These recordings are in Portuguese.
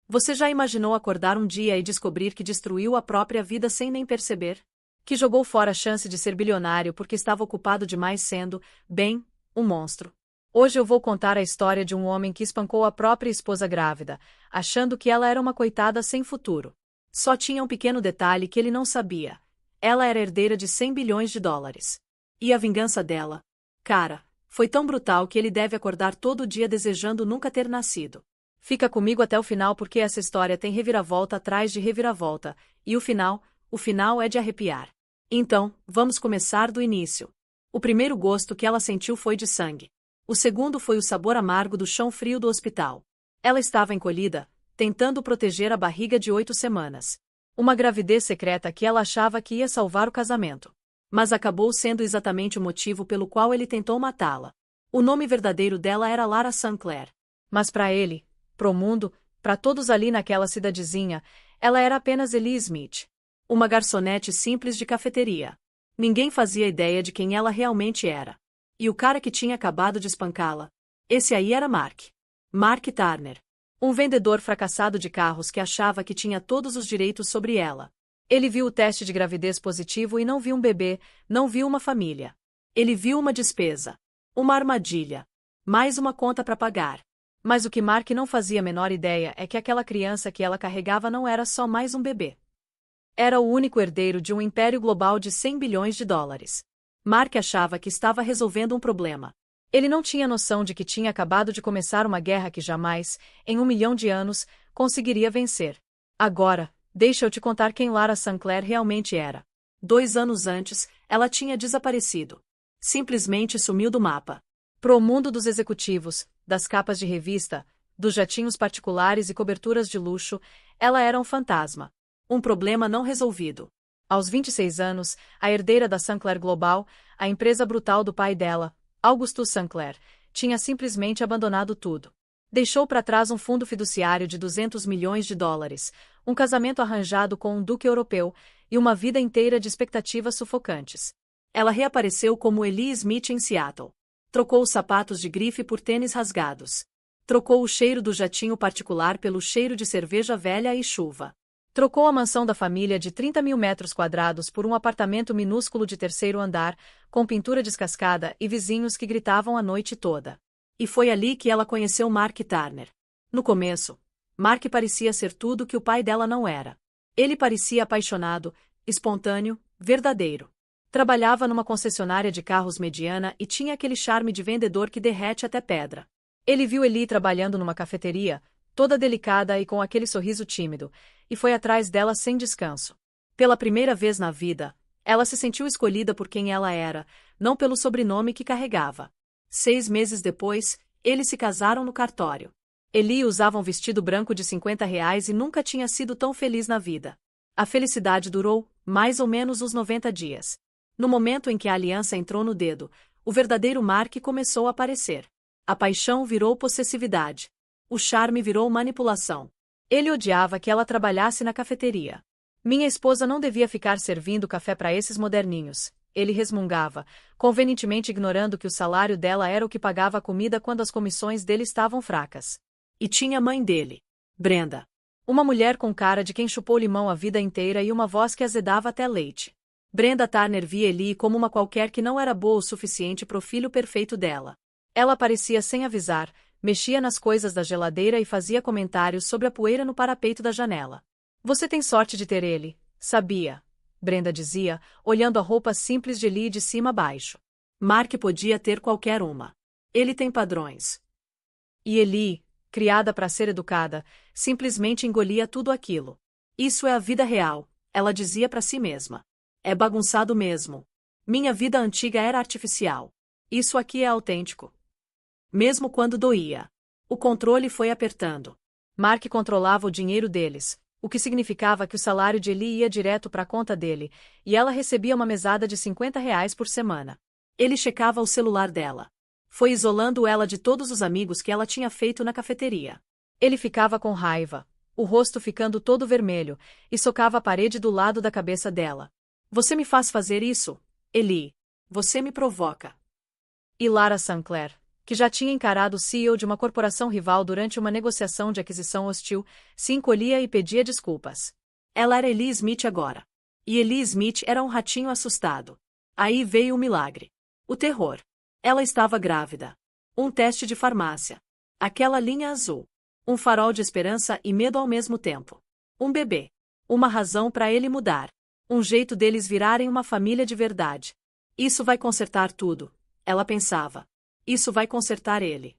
Você já imaginou acordar um dia e descobrir que destruiu a própria vida sem nem perceber? Que jogou fora a chance de ser bilionário porque estava ocupado demais sendo, bem, um monstro. Hoje eu vou contar a história de um homem que espancou a própria esposa grávida, achando que ela era uma coitada sem futuro. Só tinha um pequeno detalhe que ele não sabia. Ela era herdeira de 100 bilhões de dólares. E a vingança dela? Cara, foi tão brutal que ele deve acordar todo dia desejando nunca ter nascido. Fica comigo até o final porque essa história tem reviravolta atrás de reviravolta, e o final é de arrepiar. Então, vamos começar do início. O primeiro gosto que ela sentiu foi de sangue. O segundo foi o sabor amargo do chão frio do hospital. Ela estava encolhida, tentando proteger a barriga de 8 semanas. Uma gravidez secreta que ela achava que ia salvar o casamento. Mas acabou sendo exatamente o motivo pelo qual ele tentou matá-la. O nome verdadeiro dela era Lara Sinclair. Mas para ele, pro mundo, para todos ali naquela cidadezinha, ela era apenas Ellie Smith. Uma garçonete simples de cafeteria. Ninguém fazia ideia de quem ela realmente era. E o cara que tinha acabado de espancá-la? Esse aí era Mark. Mark Turner. Um vendedor fracassado de carros que achava que tinha todos os direitos sobre ela. Ele viu o teste de gravidez positivo e não viu um bebê, não viu uma família. Ele viu uma despesa. Uma armadilha. Mais uma conta para pagar. Mas o que Mark não fazia a menor ideia é que aquela criança que ela carregava não era só mais um bebê. Era o único herdeiro de um império global de 100 bilhões de dólares. Mark achava que estava resolvendo um problema. Ele não tinha noção de que tinha acabado de começar uma guerra que jamais, em 1 milhão de anos, conseguiria vencer. Agora, deixa eu te contar quem Lara Sinclair realmente era. 2 anos antes, ela tinha desaparecido. Simplesmente sumiu do mapa. Pro mundo dos executivos, das capas de revista, dos jatinhos particulares e coberturas de luxo, ela era um fantasma. Um problema não resolvido. Aos 26 anos, a herdeira da Sinclair Global, a empresa brutal do pai dela, Augustus Sinclair, tinha simplesmente abandonado tudo. Deixou para trás um fundo fiduciário de 200 milhões de dólares, um casamento arranjado com um duque europeu e uma vida inteira de expectativas sufocantes. Ela reapareceu como Ellie Smith em Seattle. Trocou os sapatos de grife por tênis rasgados. Trocou o cheiro do jatinho particular pelo cheiro de cerveja velha e chuva. Trocou a mansão da família de 30 mil metros quadrados por um apartamento minúsculo de 3º andar, com pintura descascada e vizinhos que gritavam a noite toda. E foi ali que ela conheceu Mark Turner. No começo, Mark parecia ser tudo que o pai dela não era. Ele parecia apaixonado, espontâneo, verdadeiro. Trabalhava numa concessionária de carros mediana e tinha aquele charme de vendedor que derrete até pedra. Ele viu Ellie trabalhando numa cafeteria, toda delicada e com aquele sorriso tímido, e foi atrás dela sem descanso. Pela primeira vez na vida, ela se sentiu escolhida por quem ela era, não pelo sobrenome que carregava. 6 meses depois, eles se casaram no cartório. Ellie usava um vestido branco de R$ 50 e nunca tinha sido tão feliz na vida. A felicidade durou, mais ou menos, uns 90 dias. No momento em que a aliança entrou no dedo, o verdadeiro Mark começou a aparecer. A paixão virou possessividade. O charme virou manipulação. Ele odiava que ela trabalhasse na cafeteria. Minha esposa não devia ficar servindo café para esses moderninhos, ele resmungava, convenientemente ignorando que o salário dela era o que pagava a comida quando as comissões dele estavam fracas. E tinha a mãe dele, Brenda. Uma mulher com cara de quem chupou limão a vida inteira e uma voz que azedava até leite. Brenda Turner via Ellie como uma qualquer que não era boa o suficiente pro filho perfeito dela. Ela aparecia sem avisar, mexia nas coisas da geladeira e fazia comentários sobre a poeira no parapeito da janela. Você tem sorte de ter ele, sabia? Brenda dizia, olhando a roupa simples de Ellie de cima a baixo. Mark podia ter qualquer uma. Ele tem padrões. E Ellie, criada para ser educada, simplesmente engolia tudo aquilo. Isso é a vida real, ela dizia para si mesma. É bagunçado mesmo. Minha vida antiga era artificial. Isso aqui é autêntico. Mesmo quando doía. O controle foi apertando. Mark controlava o dinheiro deles, o que significava que o salário de Ellie ia direto para a conta dele, e ela recebia uma mesada de R$ 50 por semana. Ele checava o celular dela. Foi isolando ela de todos os amigos que ela tinha feito na cafeteria. Ele ficava com raiva, o rosto ficando todo vermelho, e socava a parede do lado da cabeça dela. Você me faz fazer isso, Ellie. Você me provoca. E Lara Sinclair, que já tinha encarado o CEO de uma corporação rival durante uma negociação de aquisição hostil, se encolhia e pedia desculpas. Ela era Ellie Smith agora. E Ellie Smith era um ratinho assustado. Aí veio o milagre. O terror. Ela estava grávida. Um teste de farmácia. Aquela linha azul. Um farol de esperança e medo ao mesmo tempo. Um bebê. Uma razão para ele mudar. Um jeito deles virarem uma família de verdade. Isso vai consertar tudo, ela pensava. Isso vai consertar ele.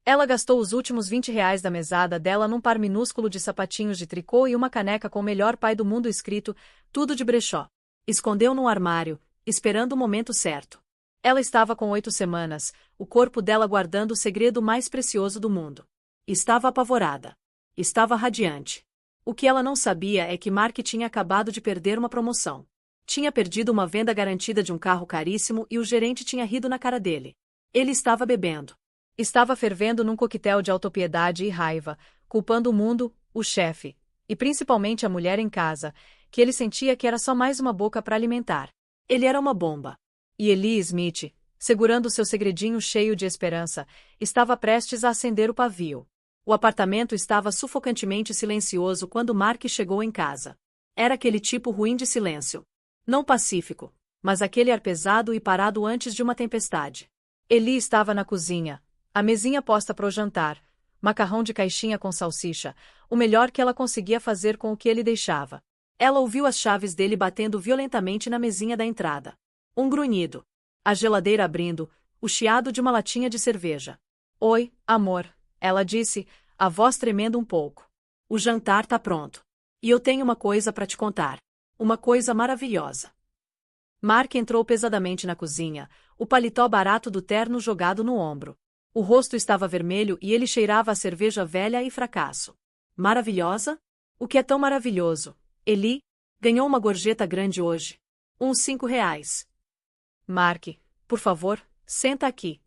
Ela gastou os últimos R$ 20 da mesada dela num par minúsculo de sapatinhos de tricô e uma caneca com o melhor pai do mundo escrito, tudo de brechó. Escondeu num armário, esperando o momento certo. Ela estava com 8 semanas, o corpo dela guardando o segredo mais precioso do mundo. Estava apavorada. Estava radiante. O que ela não sabia é que Mark tinha acabado de perder uma promoção. Tinha perdido uma venda garantida de um carro caríssimo e o gerente tinha rido na cara dele. Ele estava bebendo. Estava fervendo num coquetel de autopiedade e raiva, culpando o mundo, o chefe, e principalmente a mulher em casa, que ele sentia que era só mais uma boca para alimentar. Ele era uma bomba. E Ellie Smith, segurando seu segredinho cheio de esperança, estava prestes a acender o pavio. O apartamento estava sufocantemente silencioso quando Mark chegou em casa. Era aquele tipo ruim de silêncio. Não pacífico, mas aquele ar pesado e parado antes de uma tempestade. Ellie estava na cozinha, a mesinha posta para o jantar, macarrão de caixinha com salsicha, o melhor que ela conseguia fazer com o que ele deixava. Ela ouviu as chaves dele batendo violentamente na mesinha da entrada. Um grunhido. A geladeira abrindo, o chiado de uma latinha de cerveja. Oi, amor, ela disse, a voz tremendo um pouco. O jantar tá pronto. E eu tenho uma coisa para te contar. Uma coisa maravilhosa. Mark entrou pesadamente na cozinha, o paletó barato do terno jogado no ombro. O rosto estava vermelho e ele cheirava a cerveja velha e fracasso. Maravilhosa? O que é tão maravilhoso? Ellie? Ganhou uma gorjeta grande hoje. Uns R$ 5. Mark, por favor, senta aqui.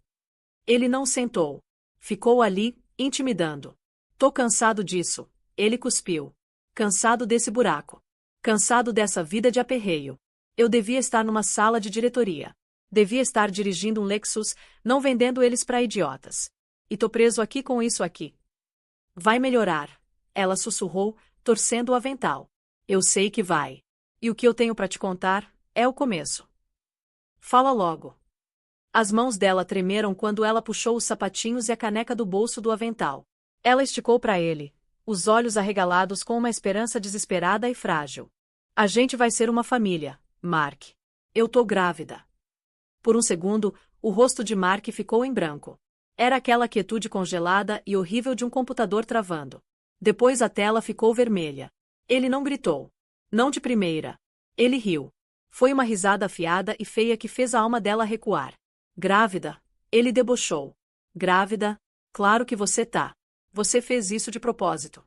Ele não sentou. Ficou ali, intimidando. Tô cansado disso. Ele cuspiu. Cansado desse buraco. Cansado dessa vida de aperreio. Eu devia estar numa sala de diretoria. Devia estar dirigindo um Lexus, não vendendo eles para idiotas. E tô preso aqui com isso aqui. Vai melhorar, ela sussurrou, torcendo o avental. Eu sei que vai. E o que eu tenho para te contar é o começo. Fala logo. As mãos dela tremeram quando ela puxou os sapatinhos e a caneca do bolso do avental. Ela esticou para ele, os olhos arregalados com uma esperança desesperada e frágil. A gente vai ser uma família, Mark. Eu tô grávida. Por um segundo, o rosto de Mark ficou em branco. Era aquela quietude congelada e horrível de um computador travando. Depois a tela ficou vermelha. Ele não gritou. Não de primeira. Ele riu. Foi uma risada afiada e feia que fez a alma dela recuar. Grávida? Ele debochou. Grávida? Claro que você tá. Você fez isso de propósito.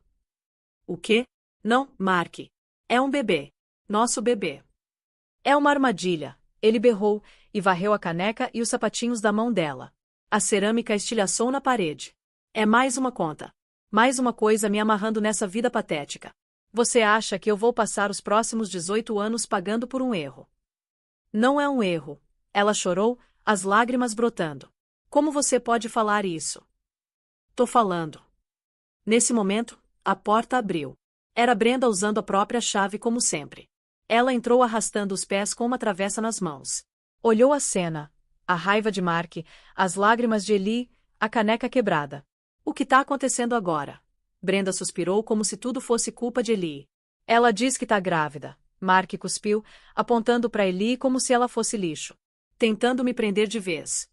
O quê? Não, Mark. É um bebê. Nosso bebê. É uma armadilha, ele berrou, e varreu a caneca e os sapatinhos da mão dela. A cerâmica estilhaçou na parede. É mais uma conta. Mais uma coisa me amarrando nessa vida patética. Você acha que eu vou passar os próximos 18 anos pagando por um erro? Não é um erro. Ela chorou, as lágrimas brotando. Como você pode falar isso? Tô falando. Nesse momento, a porta abriu. Era Brenda usando a própria chave como sempre. Ela entrou arrastando os pés com uma travessa nas mãos. Olhou a cena, a raiva de Mark, as lágrimas de Ellie, a caneca quebrada. O que tá acontecendo agora? Brenda suspirou como se tudo fosse culpa de Ellie. Ela diz que tá grávida. Mark cuspiu, apontando para Ellie como se ela fosse lixo. Tentando me prender de vez.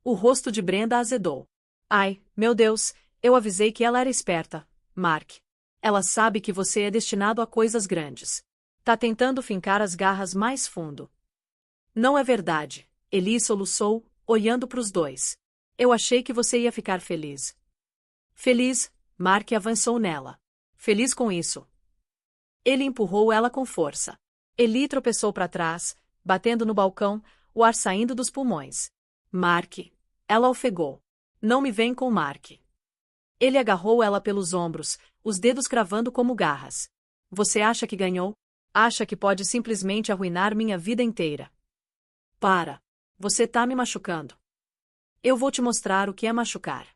O rosto de Brenda azedou. Ai, meu Deus, eu avisei que ela era esperta, Mark. Ela sabe que você é destinado a coisas grandes. Tá tentando fincar as garras mais fundo. Não é verdade, Ellie soluçou, olhando para os dois. Eu achei que você ia ficar feliz. Feliz, Mark avançou nela. Feliz com isso. Ele empurrou ela com força. Ellie tropeçou para trás, batendo no balcão, o ar saindo dos pulmões. Mark. Ela ofegou. Não me vem com Mark. Ele agarrou ela pelos ombros, os dedos cravando como garras. Você acha que ganhou? Acha que pode simplesmente arruinar minha vida inteira? Para. Você tá me machucando. Eu vou te mostrar o que é machucar.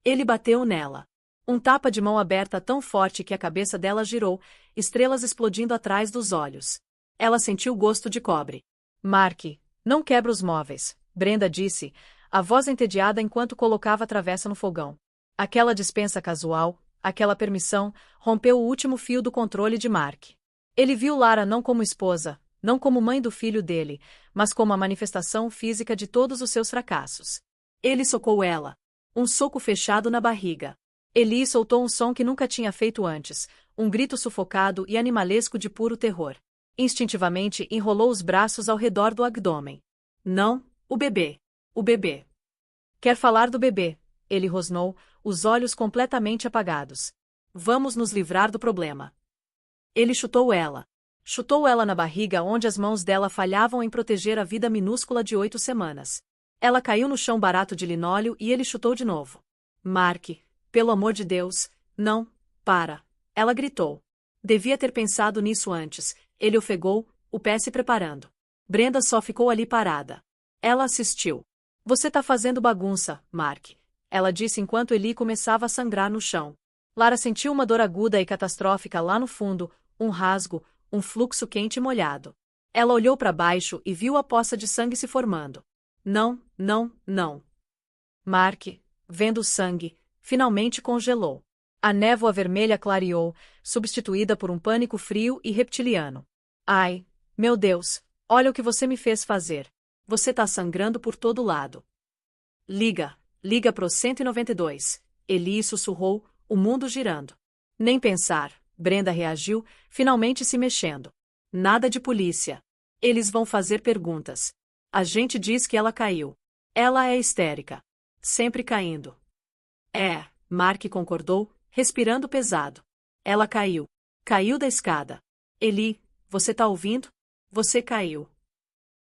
Ele bateu nela. Um tapa de mão aberta tão forte que a cabeça dela girou, estrelas explodindo atrás dos olhos. Ela sentiu gosto de cobre. Mark, não quebra os móveis, Brenda disse, a voz entediada enquanto colocava a travessa no fogão. Aquela dispensa casual, aquela permissão, rompeu o último fio do controle de Mark. Ele viu Lara não como esposa, não como mãe do filho dele, mas como a manifestação física de todos os seus fracassos. Ele socou ela. Um soco fechado na barriga. Eli soltou um som que nunca tinha feito antes, um grito sufocado e animalesco de puro terror. Instintivamente enrolou os braços ao redor do abdômen. Não, o bebê. O bebê. Quer falar do bebê? Ele rosnou, os olhos completamente apagados. Vamos nos livrar do problema. Ele chutou ela. Chutou ela na barriga onde as mãos dela falhavam em proteger a vida minúscula de 8 semanas. Ela caiu no chão barato de linóleo e ele chutou de novo. Mark, pelo amor de Deus, não, para. Ela gritou. Devia ter pensado nisso antes. Ele ofegou, o pé se preparando. Brenda só ficou ali parada. Ela assistiu. Você tá fazendo bagunça, Mark. Ela disse enquanto Eli começava a sangrar no chão. Lara sentiu uma dor aguda e catastrófica lá no fundo, um rasgo, um fluxo quente e molhado. Ela olhou para baixo e viu a poça de sangue se formando. Não, não, não. Mark, vendo o sangue, finalmente congelou. A névoa vermelha clareou, substituída por um pânico frio e reptiliano. Ai, meu Deus, olha o que você me fez fazer. Você tá sangrando por todo lado. Liga, liga pro 192. Eli sussurrou, o mundo girando. Nem pensar, Brenda reagiu, finalmente se mexendo. Nada de polícia. Eles vão fazer perguntas. A gente diz que ela caiu. Ela é histérica. Sempre caindo. É, Mark concordou, respirando pesado. Ela caiu. Caiu da escada. Eli, você tá ouvindo? Você caiu.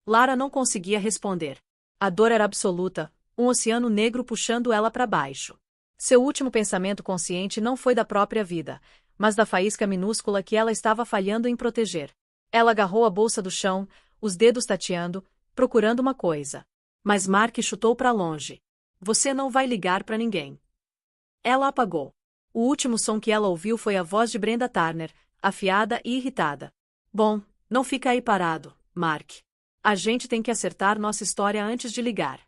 Lara não conseguia responder. A dor era absoluta, um oceano negro puxando ela para baixo. Seu último pensamento consciente não foi da própria vida, mas da faísca minúscula que ela estava falhando em proteger. Ela agarrou a bolsa do chão, os dedos tateando, procurando uma coisa. Mas Mark chutou para longe. Você não vai ligar para ninguém. Ela apagou. O último som que ela ouviu foi a voz de Brenda Turner, afiada e irritada. Bom, não fica aí parado, Mark. A gente tem que acertar nossa história antes de ligar.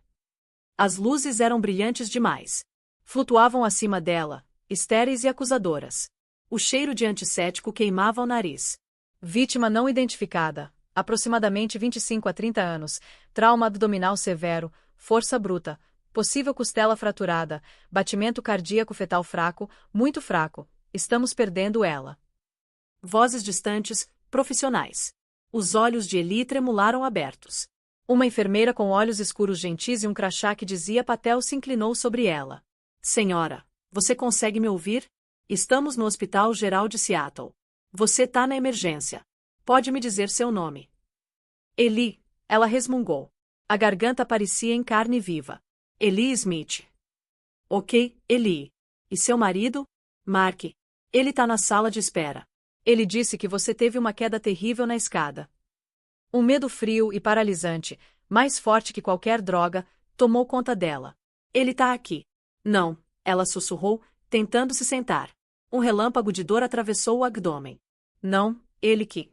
As luzes eram brilhantes demais. Flutuavam acima dela, estéreis e acusadoras. O cheiro de antisséptico queimava o nariz. Vítima não identificada, aproximadamente 25 a 30 anos, trauma abdominal severo, força bruta, possível costela fraturada, batimento cardíaco fetal fraco, muito fraco, estamos perdendo ela. Vozes distantes, profissionais. Os olhos de Eli tremularam abertos. Uma enfermeira com olhos escuros gentis e um crachá que dizia Patel se inclinou sobre ela. Senhora, você consegue me ouvir? Estamos no Hospital Geral de Seattle. Você tá na emergência. Pode me dizer seu nome? Eli, ela resmungou. A garganta parecia em carne viva. Eli Smith. Ok, Eli. E seu marido? Mark. Ele tá na sala de espera. Ele disse que você teve uma queda terrível na escada. Um medo frio e paralisante, mais forte que qualquer droga, tomou conta dela. Ele tá aqui. Não, ela sussurrou, tentando se sentar. Um relâmpago de dor atravessou o abdômen. Não, ele que...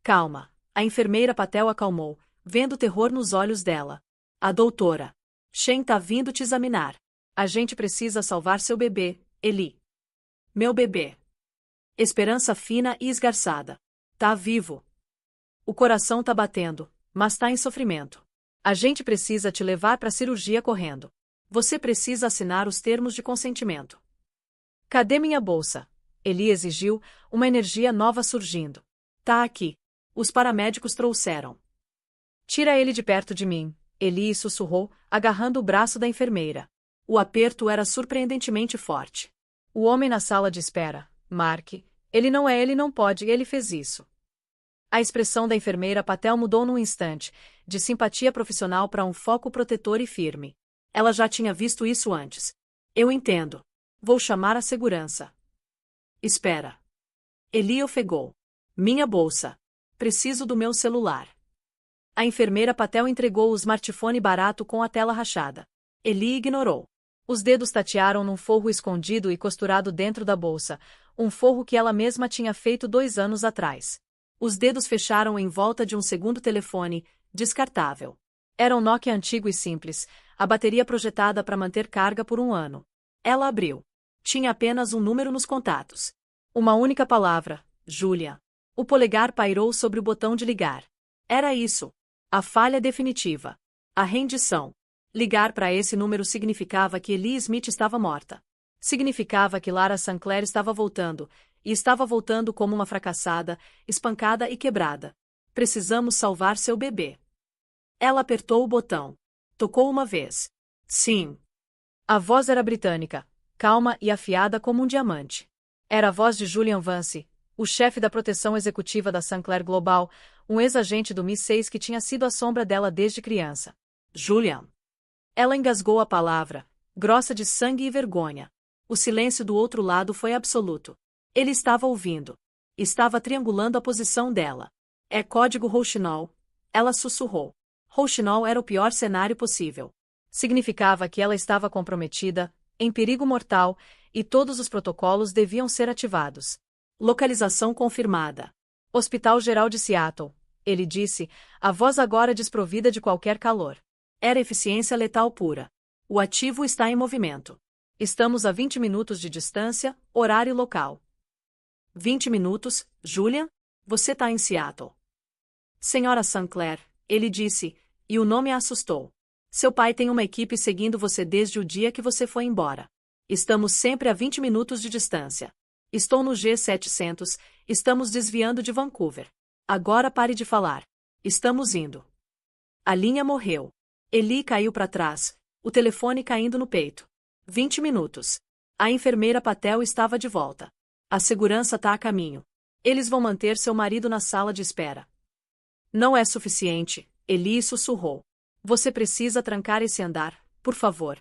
Calma, a enfermeira Patel acalmou, vendo terror nos olhos dela. A doutora. Shen tá vindo te examinar. A gente precisa salvar seu bebê, Eli. Meu bebê. Esperança fina e esgarçada. Tá vivo. O coração tá batendo, mas tá em sofrimento. A gente precisa te levar pra cirurgia correndo. Você precisa assinar os termos de consentimento. Cadê minha bolsa? Eli exigiu, uma energia nova surgindo. Tá aqui. Os paramédicos trouxeram. Tira ele de perto de mim, Eli sussurrou, agarrando o braço da enfermeira. O aperto era surpreendentemente forte. O homem na sala de espera, Mark, ele não pode, ele fez isso. A expressão da enfermeira Patel mudou num instante, de simpatia profissional para um foco protetor e firme. Ela já tinha visto isso antes. Eu entendo. Vou chamar a segurança. Espera. Eli ofegou. Minha bolsa. Preciso do meu celular. A enfermeira Patel entregou o smartphone barato com a tela rachada. Eli ignorou. Os dedos tatearam num forro escondido e costurado dentro da bolsa, um forro que ela mesma tinha feito 2 anos atrás. Os dedos fecharam em volta de um segundo telefone, descartável. Era um Nokia antigo e simples, a bateria projetada para manter carga por 1 ano. Ela abriu. Tinha apenas um número nos contatos. Uma única palavra, Julia. O polegar pairou sobre o botão de ligar. Era isso. A falha definitiva. A rendição. Ligar para esse número significava que Eli Smith estava morta. Significava que Lara Sinclair estava voltando, e estava voltando como uma fracassada, espancada e quebrada. Precisamos salvar seu bebê. Ela apertou o botão. Tocou uma vez. Sim. A voz era britânica, calma e afiada como um diamante. Era a voz de Julian Vance, o chefe da proteção executiva da Sinclair Global, um ex-agente do Mi-6 que tinha sido a sombra dela desde criança. Julian. Ela engasgou a palavra, grossa de sangue e vergonha. O silêncio do outro lado foi absoluto. Ele estava ouvindo. Estava triangulando a posição dela. É código Rouxinol. Ela sussurrou. Rouxinol era o pior cenário possível. Significava que ela estava comprometida, em perigo mortal, e todos os protocolos deviam ser ativados. Localização confirmada. Hospital Geral de Seattle, ele disse, a voz agora desprovida de qualquer calor. Era eficiência letal pura. O ativo está em movimento. Estamos a 20 minutos de distância, horário e local. 20 minutos, Julian? Você está em Seattle. Senhora Sinclair, ele disse, e o nome a assustou. Seu pai tem uma equipe seguindo você desde o dia que você foi embora. Estamos sempre a 20 minutos de distância. Estou no G700, estamos desviando de Vancouver. Agora pare de falar. Estamos indo. A linha morreu. Eli caiu para trás, o telefone caindo no peito. 20 minutos. A enfermeira Patel estava de volta. A segurança está a caminho. Eles vão manter seu marido na sala de espera. Não é suficiente, Eli sussurrou. Você precisa trancar esse andar, por favor.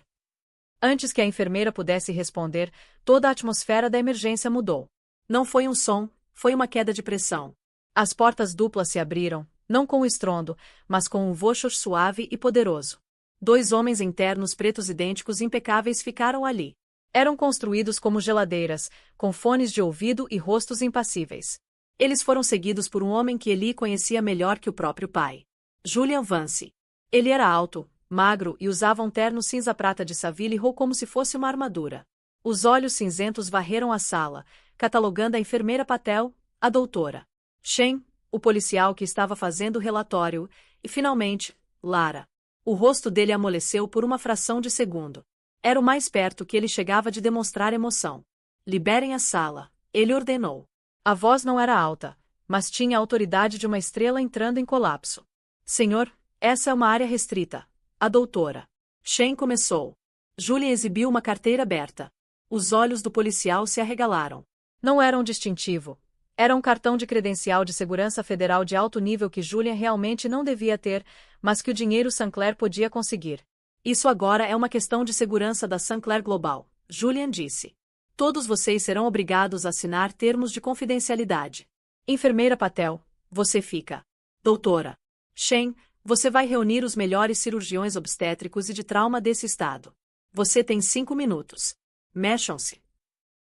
Antes que a enfermeira pudesse responder, toda a atmosfera da emergência mudou. Não foi um som, foi uma queda de pressão. As portas duplas se abriram, não com estrondo, mas com um voxor suave e poderoso. 2 homens internos pretos idênticos impecáveis ficaram ali. Eram construídos como geladeiras, com fones de ouvido e rostos impassíveis. Eles foram seguidos por um homem que Eli conhecia melhor que o próprio pai. Julian Vance. Ele era alto, magro e usava um terno cinza-prata de Savile Row como se fosse uma armadura. Os olhos cinzentos varreram a sala, catalogando a enfermeira Patel, a doutora Shen, o policial que estava fazendo o relatório, e, finalmente, Lara. O rosto dele amoleceu por uma fração de segundo. Era o mais perto que ele chegava de demonstrar emoção. Liberem a sala, ele ordenou. A voz não era alta, mas tinha a autoridade de uma estrela entrando em colapso. Senhor, essa é uma área restrita. A doutora Shen começou. Julia exibiu uma carteira aberta. Os olhos do policial se arregalaram. Não era um distintivo. Era um cartão de credencial de segurança federal de alto nível que Julian realmente não devia ter, mas que o dinheiro Sinclair podia conseguir. Isso agora é uma questão de segurança da Sinclair Global, Julian disse. Todos vocês serão obrigados a assinar termos de confidencialidade. Enfermeira Patel, você fica. Doutora Shen, você vai reunir os melhores cirurgiões obstétricos e de trauma desse estado. Você tem 5 minutos. Mexam-se.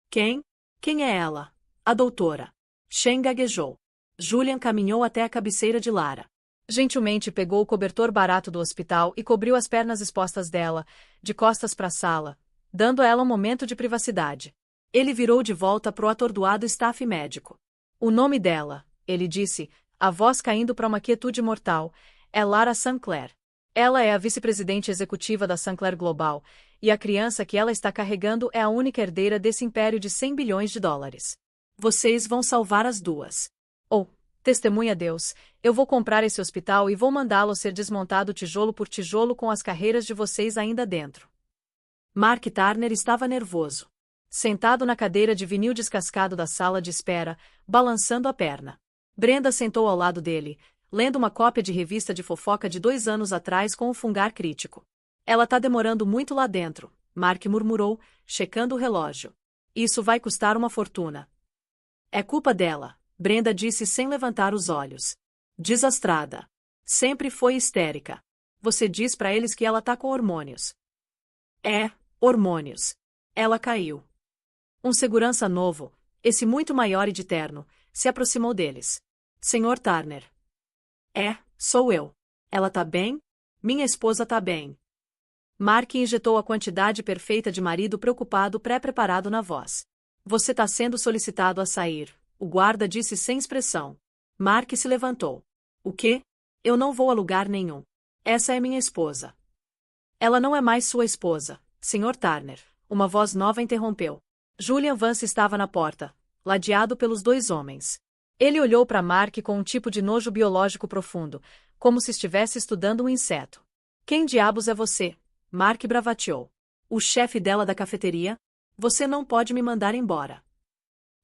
Quem? Quem é ela? A doutora Shen gaguejou. Julian caminhou até a cabeceira de Lara. Gentilmente pegou o cobertor barato do hospital e cobriu as pernas expostas dela, de costas para a sala, dando a ela um momento de privacidade. Ele virou de volta para o atordoado staff médico. O nome dela, ele disse, a voz caindo para uma quietude mortal, é Lara Sinclair. Ela é a vice-presidente executiva da Sinclair Global, e a criança que ela está carregando é a única herdeira desse império de 100 bilhões de dólares. Vocês vão salvar as duas. Testemunha Deus, eu vou comprar esse hospital e vou mandá-lo ser desmontado tijolo por tijolo com as carreiras de vocês ainda dentro. Mark Turner estava nervoso. Sentado na cadeira de vinil descascado da sala de espera, balançando a perna. Brenda sentou ao lado dele, lendo uma cópia de revista de fofoca de 2 anos atrás com um fungar crítico. Ela tá demorando muito lá dentro, Mark murmurou, checando o relógio. Isso vai custar uma fortuna. É culpa dela, Brenda disse sem levantar os olhos. Desastrada. Sempre foi histérica. Você diz pra eles que ela tá com hormônios. É, hormônios. Ela caiu. Um segurança novo, esse muito maior e de terno, se aproximou deles. Senhor Turner. É, sou eu. Ela tá bem? Minha esposa tá bem. Mark injetou a quantidade perfeita de marido preocupado pré-preparado na voz. Você tá sendo solicitado a sair, o guarda disse sem expressão. Mark se levantou. O quê? Eu não vou a lugar nenhum. Essa é minha esposa. Ela não é mais sua esposa, Sr. Turner. Uma voz nova interrompeu. Julian Vance estava na porta, ladeado pelos dois homens. Ele olhou para Mark com um tipo de nojo biológico profundo, como se estivesse estudando um inseto. Quem diabos é você? Mark bravateou. O chefe dela da cafeteria? Você não pode me mandar embora.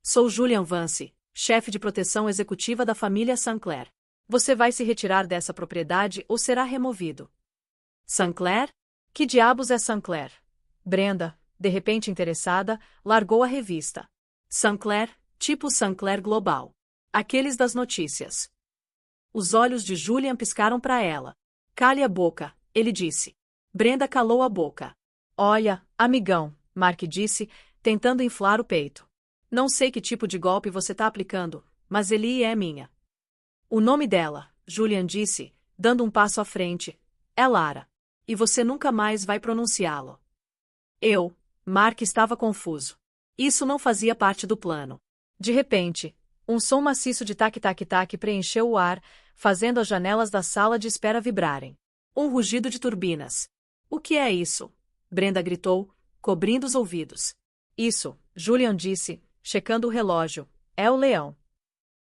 Sou Julian Vance, chefe de proteção executiva da família Sinclair. Você vai se retirar dessa propriedade ou será removido. Sinclair? Que diabos é Sinclair? Brenda, de repente interessada, largou a revista. Sinclair, tipo Sinclair Global. Aqueles das notícias. Os olhos de Julian piscaram para ela. Cale a boca, ele disse. Brenda calou a boca. Olha, amigão, Mark disse, tentando inflar o peito. Não sei que tipo de golpe você tá aplicando, mas ele é minha. O nome dela, Julian disse, dando um passo à frente, é Lara. E você nunca mais vai pronunciá-lo. Mark estava confuso. Isso não fazia parte do plano. De repente, um som maciço de tac-tac-tac preencheu o ar, fazendo as janelas da sala de espera vibrarem. Um rugido de turbinas. O que é isso? Brenda gritou, cobrindo os ouvidos. Isso, Julian disse, checando o relógio, é o leão.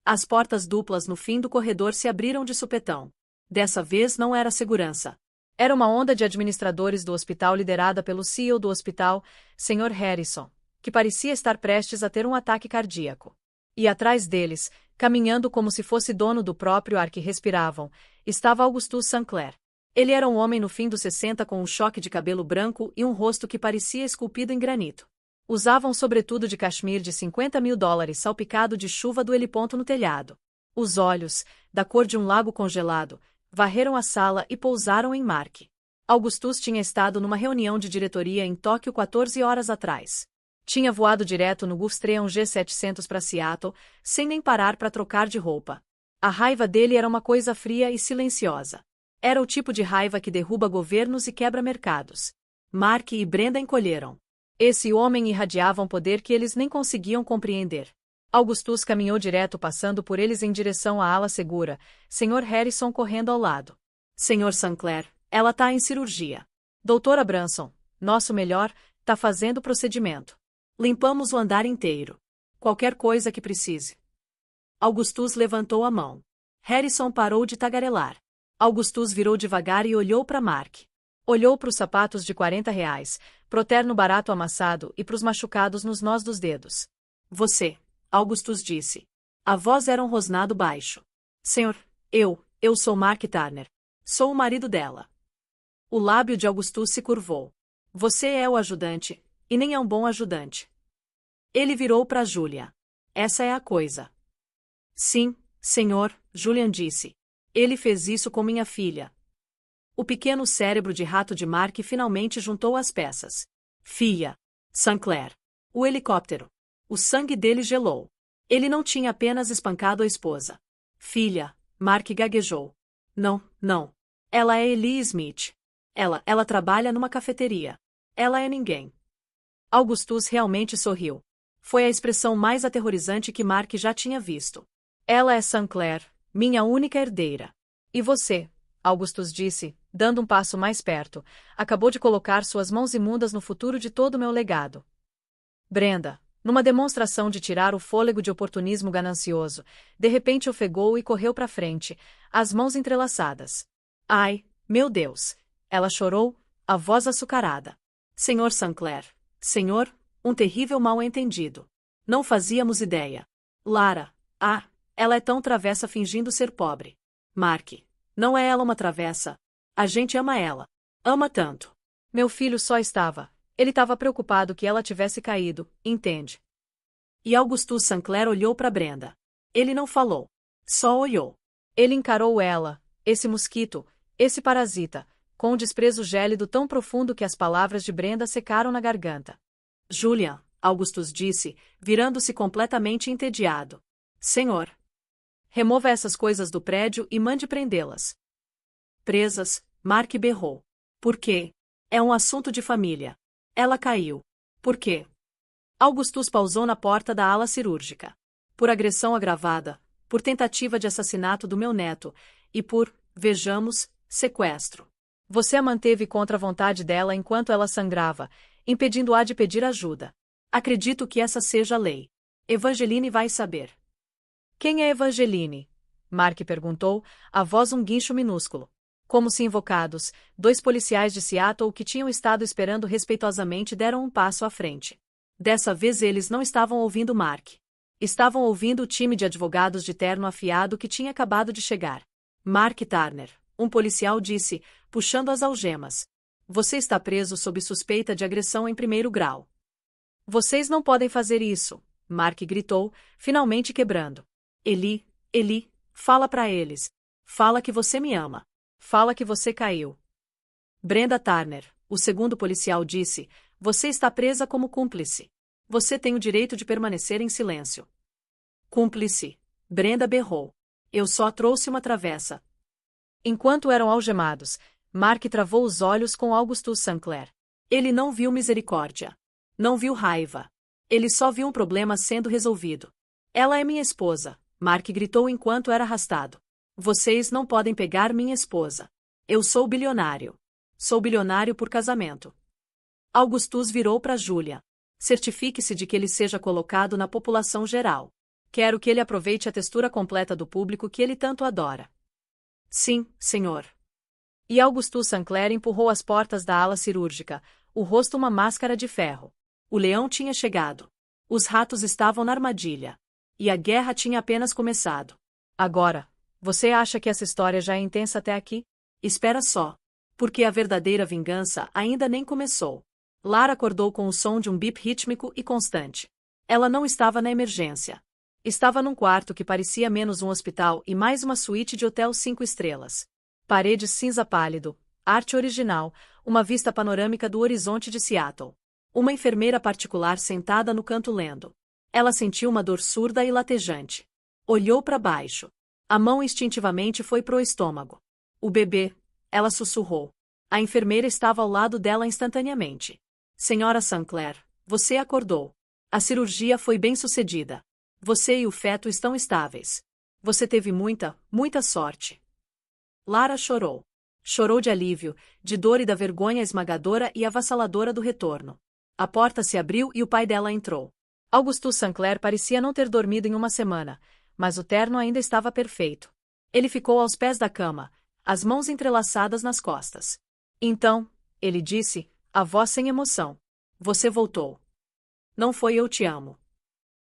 As portas duplas no fim do corredor se abriram de supetão. Dessa vez não era segurança. Era uma onda de administradores do hospital liderada pelo CEO do hospital, Sr. Harrison, que parecia estar prestes a ter um ataque cardíaco. E atrás deles, caminhando como se fosse dono do próprio ar que respiravam, estava Augustus Sinclair. Ele era um homem no fim dos 60 com um choque de cabelo branco e um rosto que parecia esculpido em granito. Usava um sobretudo de cachemir de $50.000 salpicado de chuva do heliponto no telhado. Os olhos, da cor de um lago congelado, varreram a sala e pousaram em Mark. Augustus tinha estado numa reunião de diretoria em Tóquio 14 horas atrás. Tinha voado direto no Gulfstream G700 para Seattle, sem nem parar para trocar de roupa. A raiva dele era uma coisa fria e silenciosa. Era o tipo de raiva que derruba governos e quebra mercados. Mark e Brenda encolheram. Esse homem irradiava um poder que eles nem conseguiam compreender. Augustus caminhou direto passando por eles em direção à ala segura, Sr. Harrison correndo ao lado. Sr. Sinclair, ela tá em cirurgia. Doutora Branson, nosso melhor, tá fazendo o procedimento. Limpamos o andar inteiro. Qualquer coisa que precise. Augustus levantou a mão. Harrison parou de tagarelar. Augustus virou devagar e olhou para Mark. Olhou para os sapatos de R$ 40, pro terno barato amassado e para os machucados nos nós dos dedos. Você, Augustus disse. A voz era um rosnado baixo. Senhor, eu sou Mark Turner. Sou o marido dela. O lábio de Augustus se curvou. Você é o ajudante, e nem é um bom ajudante. Ele virou para Julia. Essa é a coisa. Sim, senhor, Julian disse. Ele fez isso com minha filha. O pequeno cérebro de rato de Mark finalmente juntou as peças. Filha. Sinclair. O helicóptero. O sangue dele gelou. Ele não tinha apenas espancado a esposa. Filha, Mark gaguejou. Não. Ela é Ellie Smith. Ela trabalha numa cafeteria. Ela é ninguém. Augustus realmente sorriu. Foi a expressão mais aterrorizante que Mark já tinha visto. Ela é Sinclair, minha única herdeira. E você, Augustus disse, dando um passo mais perto, acabou de colocar suas mãos imundas no futuro de todo o meu legado. Brenda, numa demonstração de tirar o fôlego de oportunismo ganancioso, de repente ofegou e correu para frente, as mãos entrelaçadas. Ai, meu Deus! Ela chorou, a voz açucarada. Senhor Sinclair, senhor, um terrível mal-entendido. Não fazíamos ideia. Lara, ela é tão travessa fingindo ser pobre. Mark, não é ela uma travessa. A gente ama ela. Ama tanto. Meu filho só estava. Ele estava preocupado que ela tivesse caído, entende? E Augustus Sinclair olhou para Brenda. Ele não falou. Só olhou. Ele encarou ela, esse mosquito, esse parasita, com um desprezo gélido tão profundo que as palavras de Brenda secaram na garganta. Julian, Augustus disse, virando-se completamente entediado. Senhor. Remova essas coisas do prédio e mande prendê-las. Presas, Mark berrou. Por quê? É um assunto de família. Ela caiu. Por quê? Augustus pausou na porta da ala cirúrgica. Por agressão agravada, por tentativa de assassinato do meu neto, e por, vejamos, sequestro. Você a manteve contra a vontade dela enquanto ela sangrava, impedindo-a de pedir ajuda. Acredito que essa seja a lei. Evangeline vai saber. Quem é Evangeline? Mark perguntou, a voz um guincho minúsculo. Como se invocados, 2 policiais de Seattle que tinham estado esperando respeitosamente deram um passo à frente. Dessa vez eles não estavam ouvindo Mark. Estavam ouvindo o time de advogados de terno afiado que tinha acabado de chegar. Mark Turner, um policial disse, puxando as algemas. Você está preso sob suspeita de agressão em 1º grau. Vocês não podem fazer isso, Mark gritou, finalmente quebrando. Eli, fala pra eles. Fala que você me ama. Fala que você caiu. Brenda Turner, o segundo policial disse, você está presa como cúmplice. Você tem o direito de permanecer em silêncio. Cúmplice. Brenda berrou. Eu só trouxe uma travessa. Enquanto eram algemados, Mark travou os olhos com Augustus Sinclair. Ele não viu misericórdia. Não viu raiva. Ele só viu um problema sendo resolvido. Ela é minha esposa, Mark gritou enquanto era arrastado. Vocês não podem pegar minha esposa. Eu sou bilionário. Sou bilionário por casamento. Augustus virou para Julia. Certifique-se de que ele seja colocado na população geral. Quero que ele aproveite a textura completa do público que ele tanto adora. Sim, senhor. E Augustus Sinclair empurrou as portas da ala cirúrgica, o rosto uma máscara de ferro. O leão tinha chegado. Os ratos estavam na armadilha. E a guerra tinha apenas começado. Agora, você acha que essa história já é intensa até aqui? Espera só. Porque a verdadeira vingança ainda nem começou. Lara acordou com o som de um bip rítmico e constante. Ela não estava na emergência. Estava num quarto que parecia menos um hospital e mais uma suíte de hotel 5 estrelas. Paredes cinza pálido, arte original, uma vista panorâmica do horizonte de Seattle. Uma enfermeira particular sentada no canto lendo. Ela sentiu uma dor surda e latejante. Olhou para baixo. A mão instintivamente foi pro estômago. O bebê, ela sussurrou. A enfermeira estava ao lado dela instantaneamente. Senhora Sinclair, você acordou. A cirurgia foi bem sucedida. Você e o feto estão estáveis. Você teve muita sorte. Lara chorou. Chorou de alívio, de dor e da vergonha esmagadora e avassaladora do retorno. A porta se abriu e o pai dela entrou. Augustus Sinclair parecia não ter dormido em uma semana, mas o terno ainda estava perfeito. Ele ficou aos pés da cama, as mãos entrelaçadas nas costas. Então, ele disse, a voz sem emoção. Você voltou. Não foi eu te amo.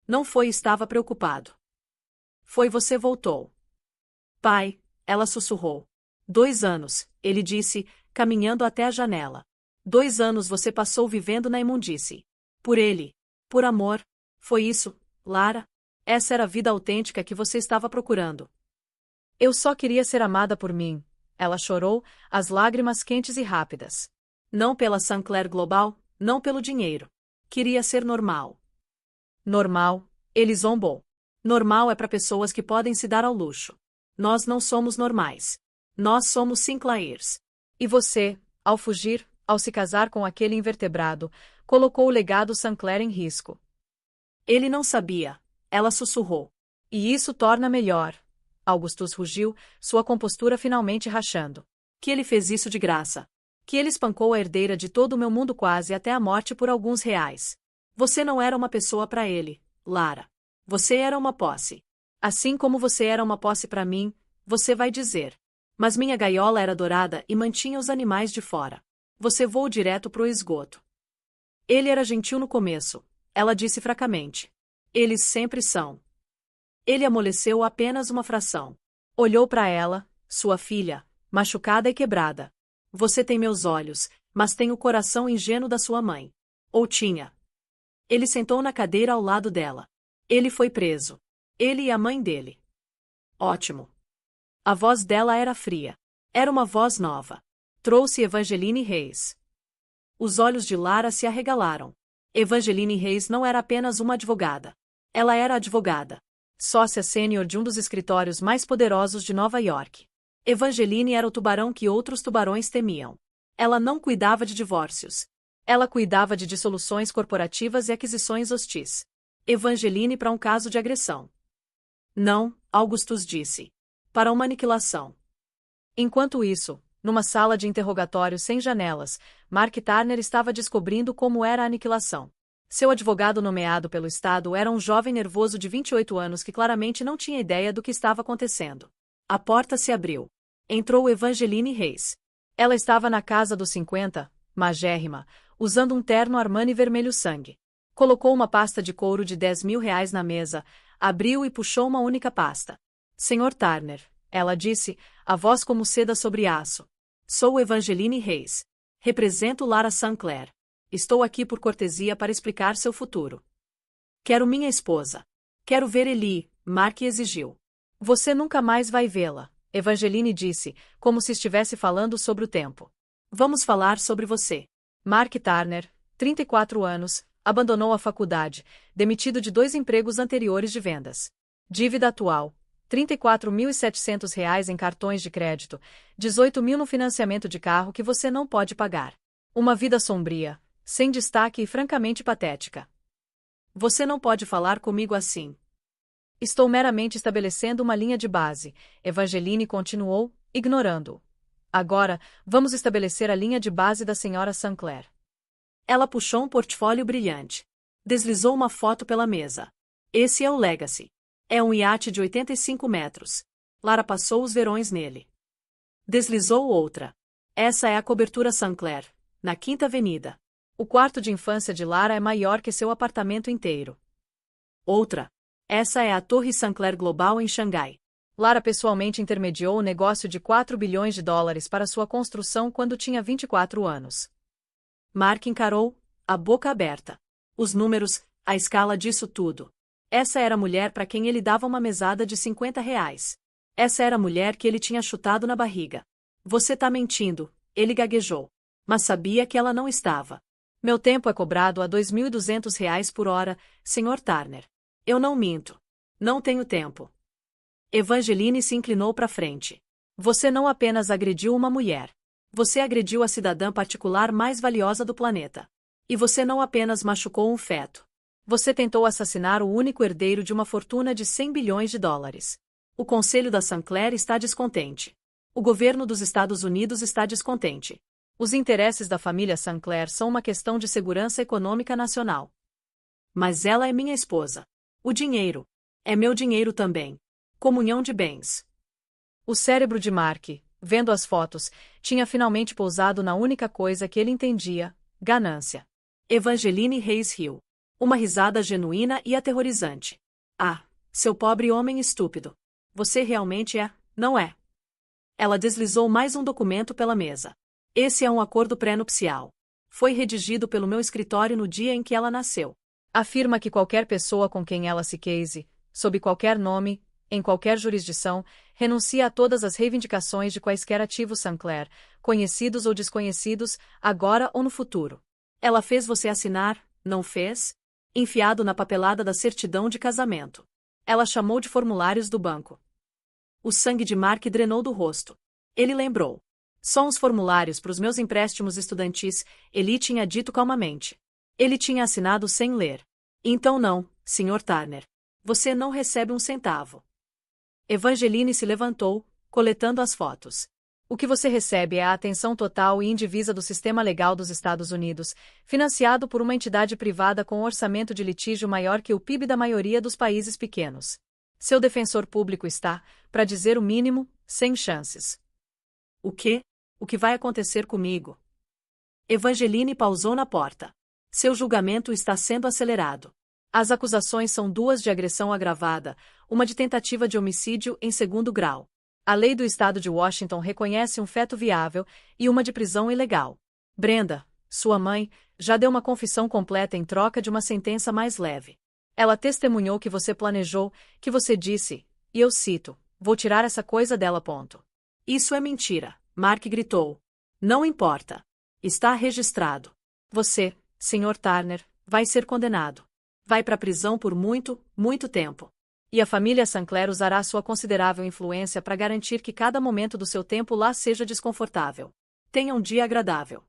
Não foi estava preocupado. Foi você voltou. Pai, ela sussurrou. 2 anos, ele disse, caminhando até a janela. 2 anos você passou vivendo na imundície. Por ele. Por amor. Foi isso, Lara? Essa era a vida autêntica que você estava procurando. Eu só queria ser amada por mim. Ela chorou, as lágrimas quentes e rápidas. Não pela Sinclair Global, não pelo dinheiro. Queria ser normal. Normal, ele zombou. Normal é para pessoas que podem se dar ao luxo. Nós não somos normais. Nós somos Sinclairs. E você, ao fugir, ao se casar com aquele invertebrado, colocou o legado Sinclair em risco. Ele não sabia. Ela sussurrou. E isso torna melhor. Augustus rugiu, sua compostura finalmente rachando. Que ele fez isso de graça. Que ele espancou a herdeira de todo o meu mundo quase até a morte por alguns reais. Você não era uma pessoa para ele, Lara. Você era uma posse. Assim como você era uma posse para mim, você vai dizer. Mas minha gaiola era dourada e mantinha os animais de fora. Você voou direto pro esgoto. Ele era gentil no começo, ela disse fracamente. Eles sempre são. Ele amoleceu apenas uma fração. Olhou para ela, sua filha, machucada e quebrada. Você tem meus olhos, mas tem o coração ingênuo da sua mãe. Ou tinha. Ele sentou na cadeira ao lado dela. Ele foi preso. Ele e a mãe dele. Ótimo. A voz dela era fria. Era uma voz nova. Trouxe Evangeline Reis. Os olhos de Lara se arregalaram. Evangeline Reis não era apenas uma advogada. Ela era advogada. Sócia sênior de um dos escritórios mais poderosos de Nova York. Evangeline era o tubarão que outros tubarões temiam. Ela não cuidava de divórcios. Ela cuidava de dissoluções corporativas e aquisições hostis. Evangeline para um caso de agressão. Não, Augustus disse. Para uma aniquilação. Enquanto isso, numa sala de interrogatório sem janelas, Mark Turner estava descobrindo como era a aniquilação. Seu advogado nomeado pelo Estado era um jovem nervoso de 28 anos que claramente não tinha ideia do que estava acontecendo. A porta se abriu. Entrou Evangeline Reis. Ela estava na casa dos 50, magérrima, usando um terno Armani vermelho sangue. Colocou uma pasta de couro de R$ 10.000 na mesa, abriu e puxou uma única pasta. Senhor Turner, ela disse, a voz como seda sobre aço. Sou Evangeline Reis. Represento Lara Sinclair. Estou aqui por cortesia para explicar seu futuro. Quero minha esposa. Quero ver Eli, Mark exigiu. Você nunca mais vai vê-la, Evangeline disse, como se estivesse falando sobre o tempo. Vamos falar sobre você. Mark Turner, 34 anos, abandonou a faculdade, demitido de 2 empregos anteriores de vendas. Dívida atual, R$ 34.700 em cartões de crédito, 18.000 no financiamento de carro que você não pode pagar. Uma vida sombria, sem destaque e francamente patética. Você não pode falar comigo assim. Estou meramente estabelecendo uma linha de base, Evangeline continuou, ignorando-o. Agora, vamos estabelecer a linha de base da senhora Sinclair. Ela puxou um portfólio brilhante. Deslizou uma foto pela mesa. Esse é o Legacy. É um iate de 85 metros. Lara passou os verões nele. Deslizou outra. Essa é a cobertura Sinclair, na Quinta Avenida. O quarto de infância de Lara é maior que seu apartamento inteiro. Outra. Essa é a Torre Sinclair Global em Xangai. Lara pessoalmente intermediou o negócio de $4 bilhões para sua construção quando tinha 24 anos. Mark encarou, a boca aberta. Os números, a escala disso tudo. Essa era a mulher para quem ele dava uma mesada de R$ 50. Essa era a mulher que ele tinha chutado na barriga. Você tá mentindo, ele gaguejou. Mas sabia que ela não estava. Meu tempo é cobrado a R$ 2.200 por hora, Sr. Turner. Eu não minto. Não tenho tempo. Evangeline se inclinou para frente. Você não apenas agrediu uma mulher. Você agrediu a cidadã particular mais valiosa do planeta. E você não apenas machucou um feto. Você tentou assassinar o único herdeiro de uma fortuna de $100 bilhões. O Conselho da Sinclair está descontente. O governo dos Estados Unidos está descontente. Os interesses da família Sinclair são uma questão de segurança econômica nacional. Mas ela é minha esposa. O dinheiro. É meu dinheiro também. Comunhão de bens. O cérebro de Mark, vendo as fotos, tinha finalmente pousado na única coisa que ele entendia: ganância. Evangeline Reis riu. Uma risada genuína e aterrorizante. Ah, seu pobre homem estúpido. Você realmente é, não é? Ela deslizou mais um documento pela mesa. Esse é um acordo pré-nupcial. Foi redigido pelo meu escritório no dia em que ela nasceu. Afirma que qualquer pessoa com quem ela se case, sob qualquer nome, em qualquer jurisdição, renuncia a todas as reivindicações de quaisquer ativos Sinclair, conhecidos ou desconhecidos, agora ou no futuro. Ela fez você assinar, não fez? Enfiado na papelada da certidão de casamento. Ela chamou de formulários do banco. O sangue de Mark drenou do rosto. Ele lembrou. Só uns formulários para os meus empréstimos estudantis, ele tinha dito calmamente. Ele tinha assinado sem ler. Então não, Sr. Turner. Você não recebe um centavo. Evangeline se levantou, coletando as fotos. O que você recebe é a atenção total e indivisa do sistema legal dos Estados Unidos, financiado por uma entidade privada com um orçamento de litígio maior que o PIB da maioria dos países pequenos. Seu defensor público está, para dizer o mínimo, sem chances. O quê? O que vai acontecer comigo? Evangeline pausou na porta. Seu julgamento está sendo acelerado. As acusações são 2 de agressão agravada, uma de tentativa de homicídio em 2º grau. A lei do estado de Washington reconhece um feto viável e uma de prisão ilegal. Brenda, sua mãe, já deu uma confissão completa em troca de uma sentença mais leve. Ela testemunhou que você planejou, que você disse, e eu cito, vou tirar essa coisa dela. Isso é mentira, Mark gritou. Não importa. Está registrado. Você, Sr. Turner, vai ser condenado. Vai para a prisão por muito, muito tempo. E a família Sinclair usará sua considerável influência para garantir que cada momento do seu tempo lá seja desconfortável. Tenha um dia agradável.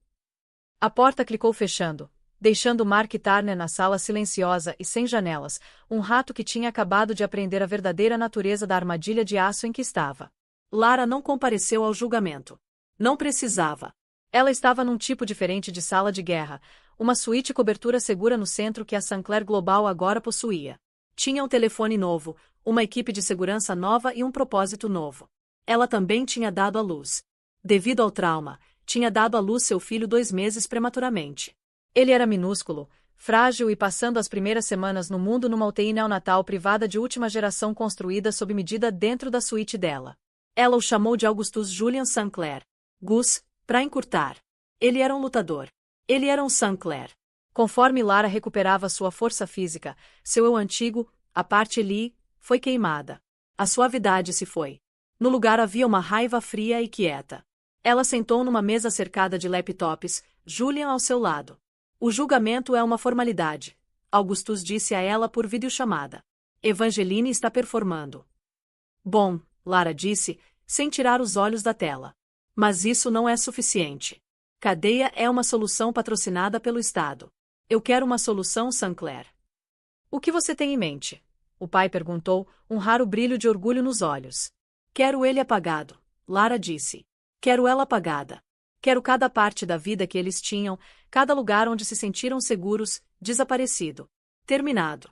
A porta clicou fechando, deixando Mark Turner na sala silenciosa e sem janelas, um rato que tinha acabado de aprender a verdadeira natureza da armadilha de aço em que estava. Lara não compareceu ao julgamento. Não precisava. Ela estava num tipo diferente de sala de guerra, uma suíte cobertura segura no centro que a Sinclair Global agora possuía. Tinha um telefone novo, uma equipe de segurança nova e um propósito novo. Ela também tinha dado à luz. Devido ao trauma, tinha dado à luz seu filho 2 meses prematuramente. Ele era minúsculo, frágil e passando as primeiras semanas no mundo numa UTI neonatal privada de última geração construída sob medida dentro da suíte dela. Ela o chamou de Augustus Julian Sinclair. Gus, para encurtar. Ele era um lutador. Ele era um Sinclair. Conforme Lara recuperava sua força física, seu eu antigo, a parte Lee, foi queimada. A suavidade se foi. No lugar havia uma raiva fria e quieta. Ela sentou numa mesa cercada de laptops, Julian ao seu lado. O julgamento é uma formalidade, Augustus disse a ela por videochamada. Evangeline está performando. Bom, Lara disse, sem tirar os olhos da tela. Mas isso não é suficiente. Cadeia é uma solução patrocinada pelo Estado. Eu quero uma solução, Sinclair. O que você tem em mente? O pai perguntou, um raro brilho de orgulho nos olhos. Quero ele apagado, Lara disse. Quero ela apagada. Quero cada parte da vida que eles tinham, cada lugar onde se sentiram seguros, desaparecido. Terminado.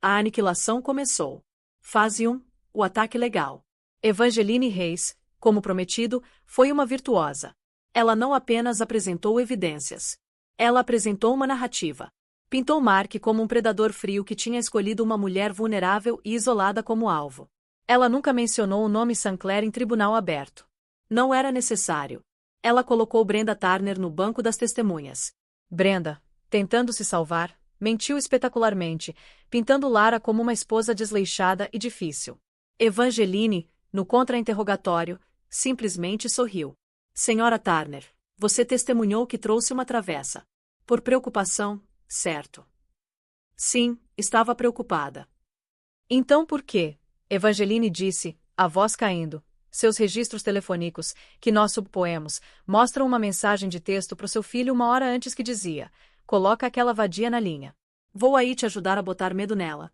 A aniquilação começou. Fase 1, o ataque legal. Evangeline Reis, como prometido, foi uma virtuosa. Ela não apenas apresentou evidências. Ela apresentou uma narrativa. Pintou Mark como um predador frio que tinha escolhido uma mulher vulnerável e isolada como alvo. Ela nunca mencionou o nome Sinclair em tribunal aberto. Não era necessário. Ela colocou Brenda Turner no banco das testemunhas. Brenda, tentando se salvar, mentiu espetacularmente, pintando Lara como uma esposa desleixada e difícil. Evangeline, no contra-interrogatório, simplesmente sorriu. Senhora Turner, você testemunhou que trouxe uma travessa. Por preocupação, certo? Sim, estava preocupada. Então por quê? Evangeline disse, a voz caindo. Seus registros telefônicos, que nós subpoemos, mostram uma mensagem de texto para o seu filho 1 hora antes que dizia: coloca aquela vadia na linha. Vou aí te ajudar a botar medo nela.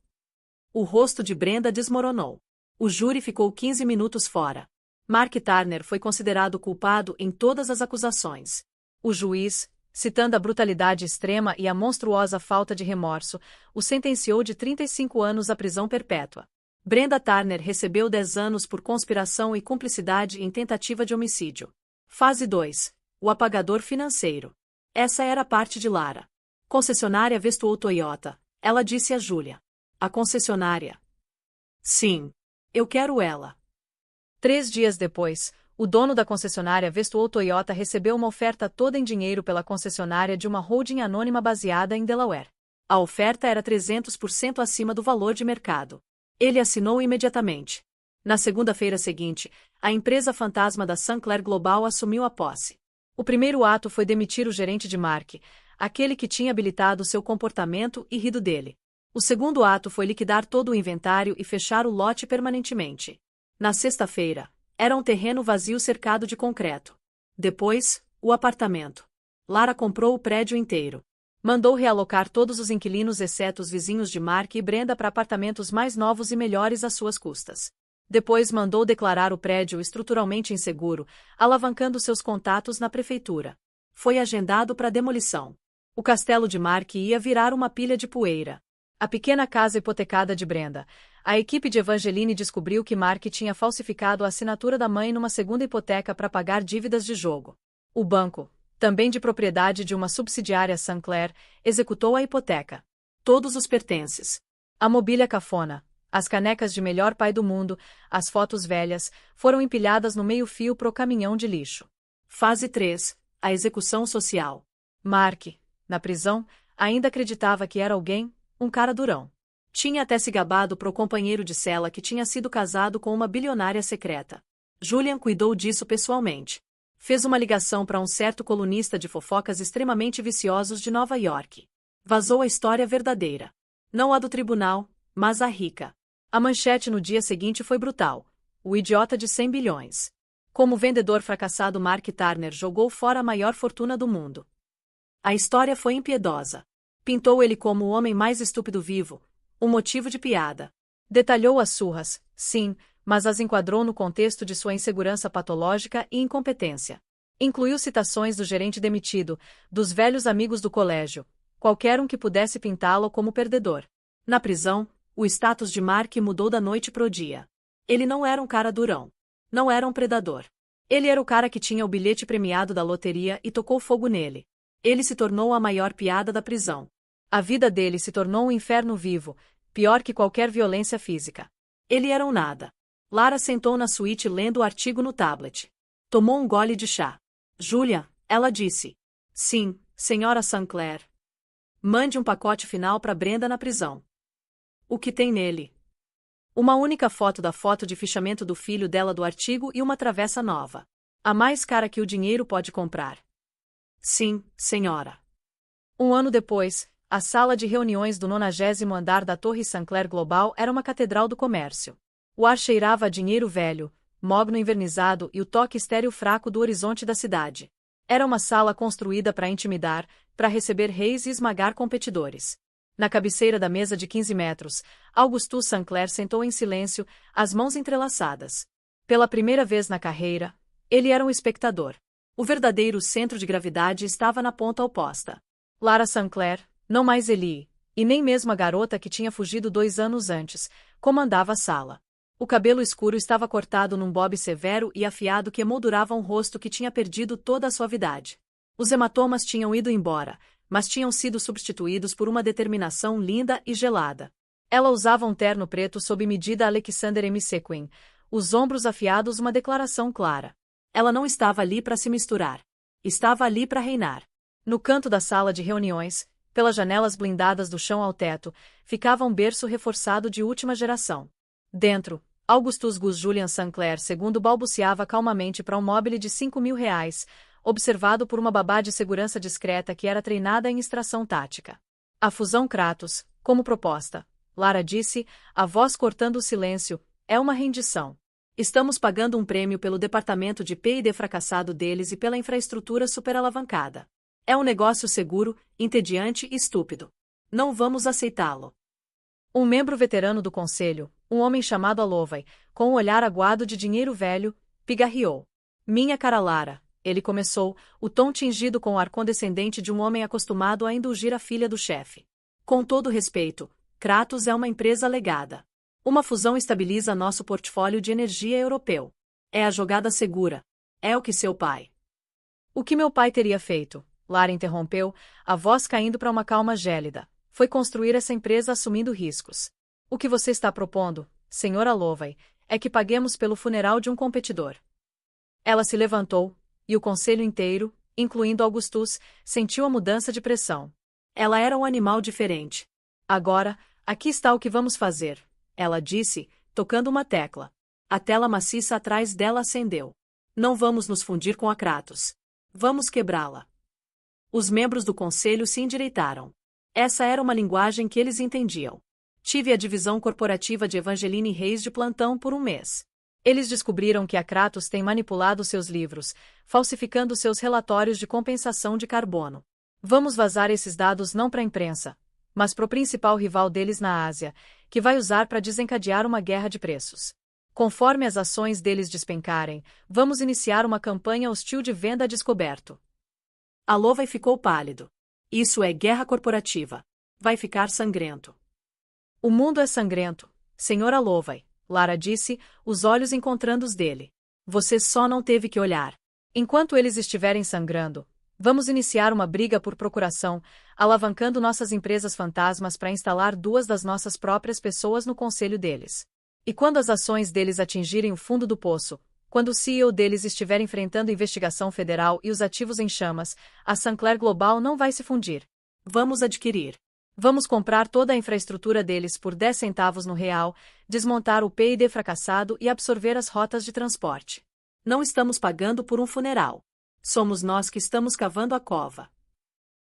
O rosto de Brenda desmoronou. O júri ficou 15 minutos fora. Mark Turner foi considerado culpado em todas as acusações. O juiz, citando a brutalidade extrema e a monstruosa falta de remorso, o sentenciou de 35 anos à prisão perpétua. Brenda Turner recebeu 10 anos por conspiração e cumplicidade em tentativa de homicídio. Fase 2. O apagador financeiro. Essa era a parte de Lara. Concessionária Vestuou Toyota. Ela disse a Júlia. A concessionária. Sim. Eu quero ela. 3 dias depois, o dono da concessionária Vestuou Toyota recebeu uma oferta toda em dinheiro pela concessionária de uma holding anônima baseada em Delaware. A oferta era 300% acima do valor de mercado. Ele assinou imediatamente. Na segunda-feira seguinte, a empresa fantasma da Sinclair Global assumiu a posse. O primeiro ato foi demitir o gerente de Mark, aquele que tinha habilitado seu comportamento e rido dele. O segundo ato foi liquidar todo o inventário e fechar o lote permanentemente. Na sexta-feira, era um terreno vazio cercado de concreto. Depois, o apartamento. Lara comprou o prédio inteiro. Mandou realocar todos os inquilinos exceto os vizinhos de Mark e Brenda para apartamentos mais novos e melhores às suas custas. Depois mandou declarar o prédio estruturalmente inseguro, alavancando seus contatos na prefeitura. Foi agendado para demolição. O castelo de Mark ia virar uma pilha de poeira. A pequena casa hipotecada de Brenda. A equipe de Evangeline descobriu que Mark tinha falsificado a assinatura da mãe numa segunda hipoteca para pagar dívidas de jogo. O banco, também de propriedade de uma subsidiária Sinclair, executou a hipoteca. Todos os pertences. A mobília cafona, as canecas de melhor pai do mundo, as fotos velhas, foram empilhadas no meio-fio pro caminhão de lixo. Fase 3. A execução social. Mark, na prisão, ainda acreditava que era alguém, um cara durão. Tinha até se gabado pro companheiro de cela que tinha sido casado com uma bilionária secreta. Julian cuidou disso pessoalmente. Fez uma ligação para um certo colunista de fofocas extremamente viciosos de Nova York. Vazou a história verdadeira. Não a do tribunal, mas a rica. A manchete no dia seguinte foi brutal. O idiota de 100 bilhões. Como vendedor fracassado, Mark Turner jogou fora a maior fortuna do mundo. A história foi impiedosa. Pintou ele como o homem mais estúpido vivo, um motivo de piada. Detalhou as surras, sim, mas as enquadrou no contexto de sua insegurança patológica e incompetência. Incluiu citações do gerente demitido, dos velhos amigos do colégio, qualquer um que pudesse pintá-lo como perdedor. Na prisão, o status de Mark mudou da noite pro dia. Ele não era um cara durão. Não era um predador. Ele era o cara que tinha o bilhete premiado da loteria e tocou fogo nele. Ele se tornou a maior piada da prisão. A vida dele se tornou um inferno vivo, pior que qualquer violência física. Ele era um nada. Lara sentou na suíte lendo o artigo no tablet. Tomou um gole de chá. Julia, ela disse. Sim, senhora Sinclair. Mande um pacote final para Brenda na prisão. O que tem nele? Uma única foto da foto de fichamento do filho dela do artigo e uma travessa nova. A mais cara que o dinheiro pode comprar. Sim, senhora. Um ano depois, a sala de reuniões do 90º andar da Torre Sinclair Global era uma catedral do comércio. O ar cheirava a dinheiro velho, mogno envernizado e o toque estéril fraco do horizonte da cidade. Era uma sala construída para intimidar, para receber reis e esmagar competidores. Na cabeceira da mesa de 15 metros, Augustus Sinclair sentou em silêncio, as mãos entrelaçadas. Pela primeira vez na carreira, ele era um espectador. O verdadeiro centro de gravidade estava na ponta oposta. Lara Sinclair, não mais Ellie, e nem mesmo a garota que tinha fugido 2 anos antes, comandava a sala. O cabelo escuro estava cortado num bob severo e afiado que emoldurava um rosto que tinha perdido toda a suavidade. Os hematomas tinham ido embora, mas tinham sido substituídos por uma determinação linda e gelada. Ela usava um terno preto sob medida Alexander M. Sequin, os ombros afiados, uma declaração clara. Ela não estava ali para se misturar. Estava ali para reinar. No canto da sala de reuniões, pelas janelas blindadas do chão ao teto, ficava um berço reforçado de última geração. Dentro, Augustus Gus Julian Sinclair II balbuciava calmamente para um mobile de R$ 5.000, observado por uma babá de segurança discreta que era treinada em extração tática. A fusão Kratos, como proposta, Lara disse, a voz cortando o silêncio, é uma rendição. Estamos pagando um prêmio pelo departamento de P&D fracassado deles e pela infraestrutura superalavancada. É um negócio seguro, entediante e estúpido. Não vamos aceitá-lo. Um membro veterano do conselho, um homem chamado Alovai, com um olhar aguado de dinheiro velho, pigarreou. Minha cara Lara, ele começou, o tom tingido com o ar condescendente de um homem acostumado a indulgir a filha do chefe. Com todo respeito, Kratos é uma empresa legada. Uma fusão estabiliza nosso portfólio de energia europeu. É a jogada segura. É o que seu pai. O que meu pai teria feito? Lara interrompeu, a voz caindo para uma calma gélida. Foi construir essa empresa assumindo riscos. O que você está propondo, senhora Alovai, é que paguemos pelo funeral de um competidor. Ela se levantou, e o conselho inteiro, incluindo Augustus, sentiu a mudança de pressão. Ela era um animal diferente. Agora, aqui está o que vamos fazer, ela disse, tocando uma tecla. A tela maciça atrás dela acendeu. Não vamos nos fundir com a Kratos. Vamos quebrá-la. Os membros do conselho se endireitaram. Essa era uma linguagem que eles entendiam. Tive a divisão corporativa de Evangeline Reis de plantão por um mês. Eles descobriram que a Kratos tem manipulado seus livros, falsificando seus relatórios de compensação de carbono. Vamos vazar esses dados não para a imprensa, mas para o principal rival deles na Ásia, que vai usar para desencadear uma guerra de preços. Conforme as ações deles despencarem, vamos iniciar uma campanha hostil de venda a descoberto. Alovai ficou pálido. Isso é guerra corporativa. Vai ficar sangrento. O mundo é sangrento, senhor Alovai, Lara disse, os olhos encontrando os dele. Você só não teve que olhar. Enquanto eles estiverem sangrando, vamos iniciar uma briga por procuração, alavancando nossas empresas fantasmas para instalar 2 das nossas próprias pessoas no conselho deles. E quando as ações deles atingirem o fundo do poço, quando o CEO deles estiver enfrentando investigação federal e os ativos em chamas, a Sinclair Global não vai se fundir. Vamos adquirir. Vamos comprar toda a infraestrutura deles por 10 centavos no real, desmontar o P&D fracassado e absorver as rotas de transporte. Não estamos pagando por um funeral. Somos nós que estamos cavando a cova.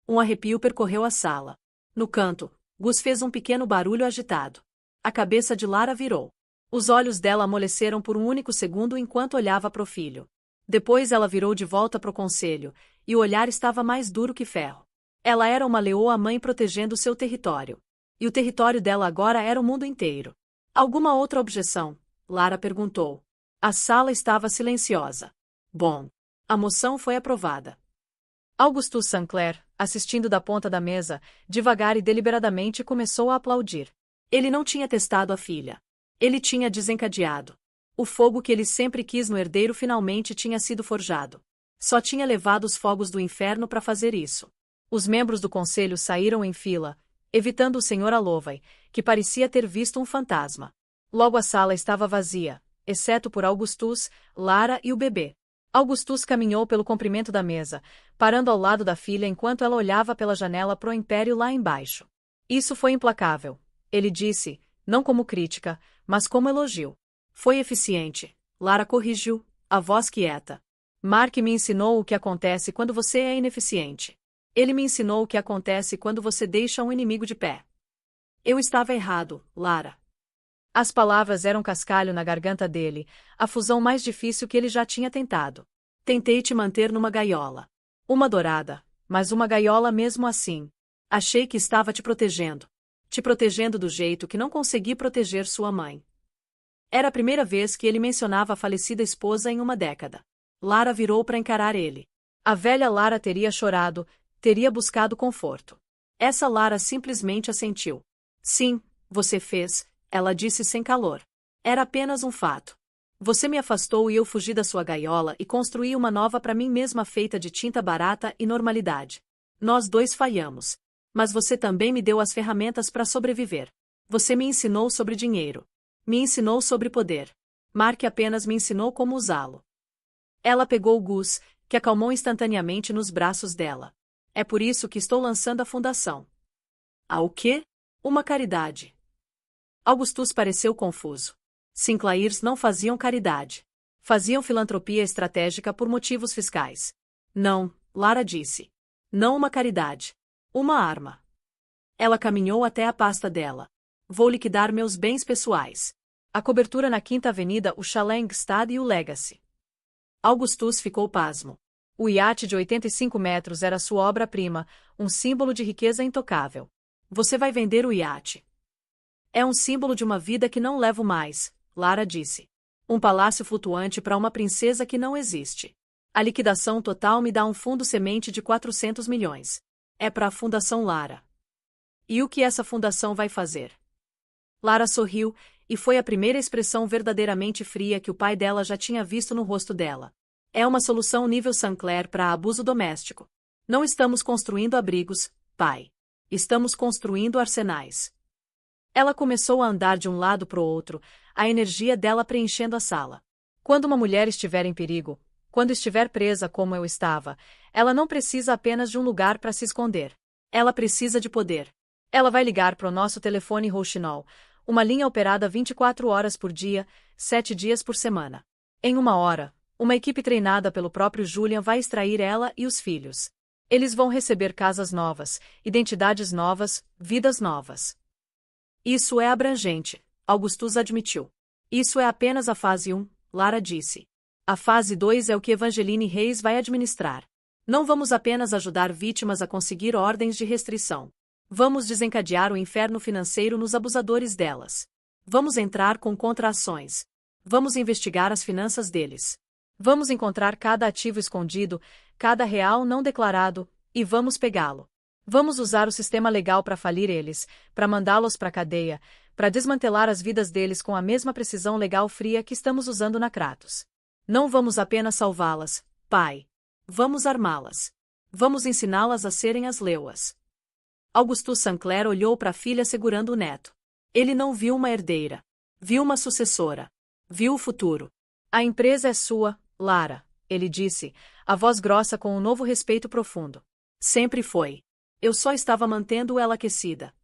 Um arrepio percorreu a sala. No canto, Gus fez um pequeno barulho agitado. A cabeça de Lara virou. Os olhos dela amoleceram por um único segundo enquanto olhava para o filho. Depois ela virou de volta para o conselho, e o olhar estava mais duro que ferro. Ela era uma leoa-mãe protegendo seu território. E o território dela agora era o mundo inteiro. Alguma outra objeção? Lara perguntou. A sala estava silenciosa. Bom. A moção foi aprovada. Augustus Sinclair, assistindo da ponta da mesa, devagar e deliberadamente começou a aplaudir. Ele não tinha testado a filha. Ele tinha desencadeado. O fogo que ele sempre quis no herdeiro finalmente tinha sido forjado. Só tinha levado os fogos do inferno para fazer isso. Os membros do conselho saíram em fila, evitando o Sr. Alovai, que parecia ter visto um fantasma. Logo a sala estava vazia, exceto por Augustus, Lara e o bebê. Augustus caminhou pelo comprimento da mesa, parando ao lado da filha enquanto ela olhava pela janela pro império lá embaixo. Isso foi implacável, ele disse, não como crítica, mas como elogio. Foi eficiente, Lara corrigiu, a voz quieta. Mark me ensinou o que acontece quando você é ineficiente. Ele me ensinou o que acontece quando você deixa um inimigo de pé. Eu estava errado, Lara. As palavras eram cascalho na garganta dele, a fusão mais difícil que ele já tinha tentado. Tentei te manter numa gaiola. Uma dourada, mas uma gaiola mesmo assim. Achei que estava te protegendo. Te protegendo do jeito que não consegui proteger sua mãe. Era a primeira vez que ele mencionava a falecida esposa em uma década. Lara virou para encarar ele. A velha Lara teria chorado, teria buscado conforto. Essa Lara simplesmente assentiu. Sim, você fez, ela disse sem calor. Era apenas um fato. Você me afastou e eu fugi da sua gaiola e construí uma nova para mim mesma feita de tinta barata e normalidade. Nós dois falhamos. Mas você também me deu as ferramentas para sobreviver. Você me ensinou sobre dinheiro. Me ensinou sobre poder. Mark apenas me ensinou como usá-lo. Ela pegou o Gus, que acalmou instantaneamente nos braços dela. É por isso que estou lançando a fundação. Ah, o quê? Uma caridade. Augustus pareceu confuso. Sinclairs não faziam caridade. Faziam filantropia estratégica por motivos fiscais. Não, Lara disse. Não uma caridade. Uma arma. Ela caminhou até a pasta dela. Vou liquidar meus bens pessoais. A cobertura na Quinta Avenida, o Chalé Ingstad e o Legacy. Augustus ficou pasmo. O iate de 85 metros era sua obra-prima, um símbolo de riqueza intocável. Você vai vender o iate. É um símbolo de uma vida que não levo mais, Lara disse. Um palácio flutuante para uma princesa que não existe. A liquidação total me dá um fundo semente de 400 milhões. É para a Fundação Lara. E o que essa fundação vai fazer? Lara sorriu, e foi a primeira expressão verdadeiramente fria que o pai dela já tinha visto no rosto dela. É uma solução nível Sinclair para abuso doméstico. Não estamos construindo abrigos, pai. Estamos construindo arsenais. Ela começou a andar de um lado para o outro, a energia dela preenchendo a sala. Quando uma mulher estiver em perigo, quando estiver presa como eu estava, ela não precisa apenas de um lugar para se esconder. Ela precisa de poder. Ela vai ligar para o nosso telefone Rouxinol, uma linha operada 24 horas por dia, 7 dias por semana. Em 1 hora, uma equipe treinada pelo próprio Julian vai extrair ela e os filhos. Eles vão receber casas novas, identidades novas, vidas novas. Isso é abrangente, Augustus admitiu. Isso é apenas a fase 1, Lara disse. A fase 2 é o que Evangeline Reis vai administrar. Não vamos apenas ajudar vítimas a conseguir ordens de restrição. Vamos desencadear o inferno financeiro nos abusadores delas. Vamos entrar com contra-ações. Vamos investigar as finanças deles. Vamos encontrar cada ativo escondido, cada real não declarado, e vamos pegá-lo. Vamos usar o sistema legal para falir eles, para mandá-los para a cadeia, para desmantelar as vidas deles com a mesma precisão legal fria que estamos usando na Kratos. Não vamos apenas salvá-las, pai. Vamos armá-las. Vamos ensiná-las a serem as leoas. Augustus Sinclair olhou para a filha segurando o neto. Ele não viu uma herdeira. Viu uma sucessora. Viu o futuro. A empresa é sua, Lara, ele disse, a voz grossa com um novo respeito profundo. Sempre foi. Eu só estava mantendo ela aquecida.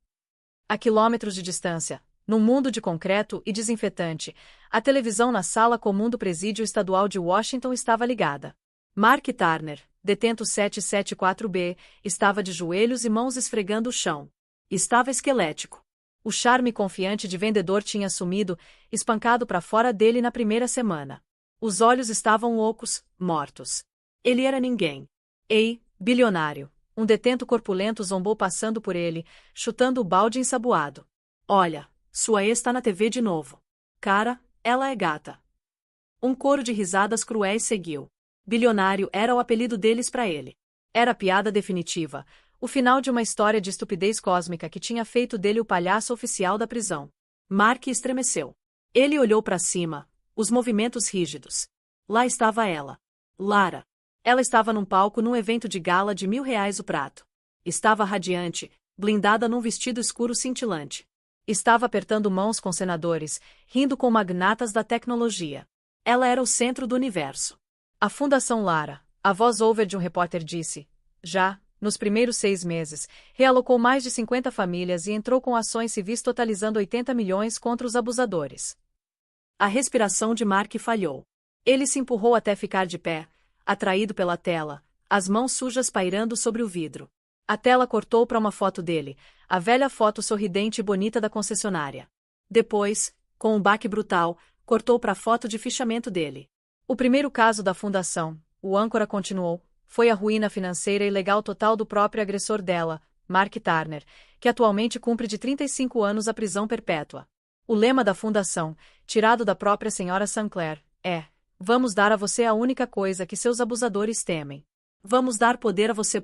A quilômetros de distância, num mundo de concreto e desinfetante, a televisão na sala comum do presídio estadual de Washington estava ligada. Mark Turner, detento 774B, estava de joelhos e mãos esfregando o chão. Estava esquelético. O charme confiante de vendedor tinha sumido, espancado para fora dele na primeira semana. Os olhos estavam ocos, mortos. Ele era ninguém. Ei, bilionário! Um detento corpulento zombou passando por ele, chutando o balde ensaboado. Olha, sua ex está na TV de novo. Cara, ela é gata. Um coro de risadas cruéis seguiu. Bilionário era o apelido deles para ele. Era a piada definitiva, o final de uma história de estupidez cósmica que tinha feito dele o palhaço oficial da prisão. Mark estremeceu. Ele olhou para cima, os movimentos rígidos. Lá estava ela. Lara. Ela estava num palco num evento de gala de R$ 1.000 o prato. Estava radiante, blindada num vestido escuro cintilante. Estava apertando mãos com senadores, rindo com magnatas da tecnologia. Ela era o centro do universo. A Fundação Lara, a voz-over de um repórter disse, já, nos primeiros 6 meses, realocou mais de 50 famílias e entrou com ações civis totalizando 80 milhões contra os abusadores. A respiração de Mark falhou. Ele se empurrou até ficar de pé, atraído pela tela, as mãos sujas pairando sobre o vidro. A tela cortou para uma foto dele, a velha foto sorridente e bonita da concessionária. Depois, com um baque brutal, cortou para a foto de fichamento dele. O primeiro caso da fundação, o âncora continuou, foi a ruína financeira e legal total do próprio agressor dela, Mark Turner, que atualmente cumpre de 35 anos a prisão perpétua. O lema da fundação, tirado da própria senhora Sinclair, é: vamos dar a você a única coisa que seus abusadores temem. Vamos dar poder a você.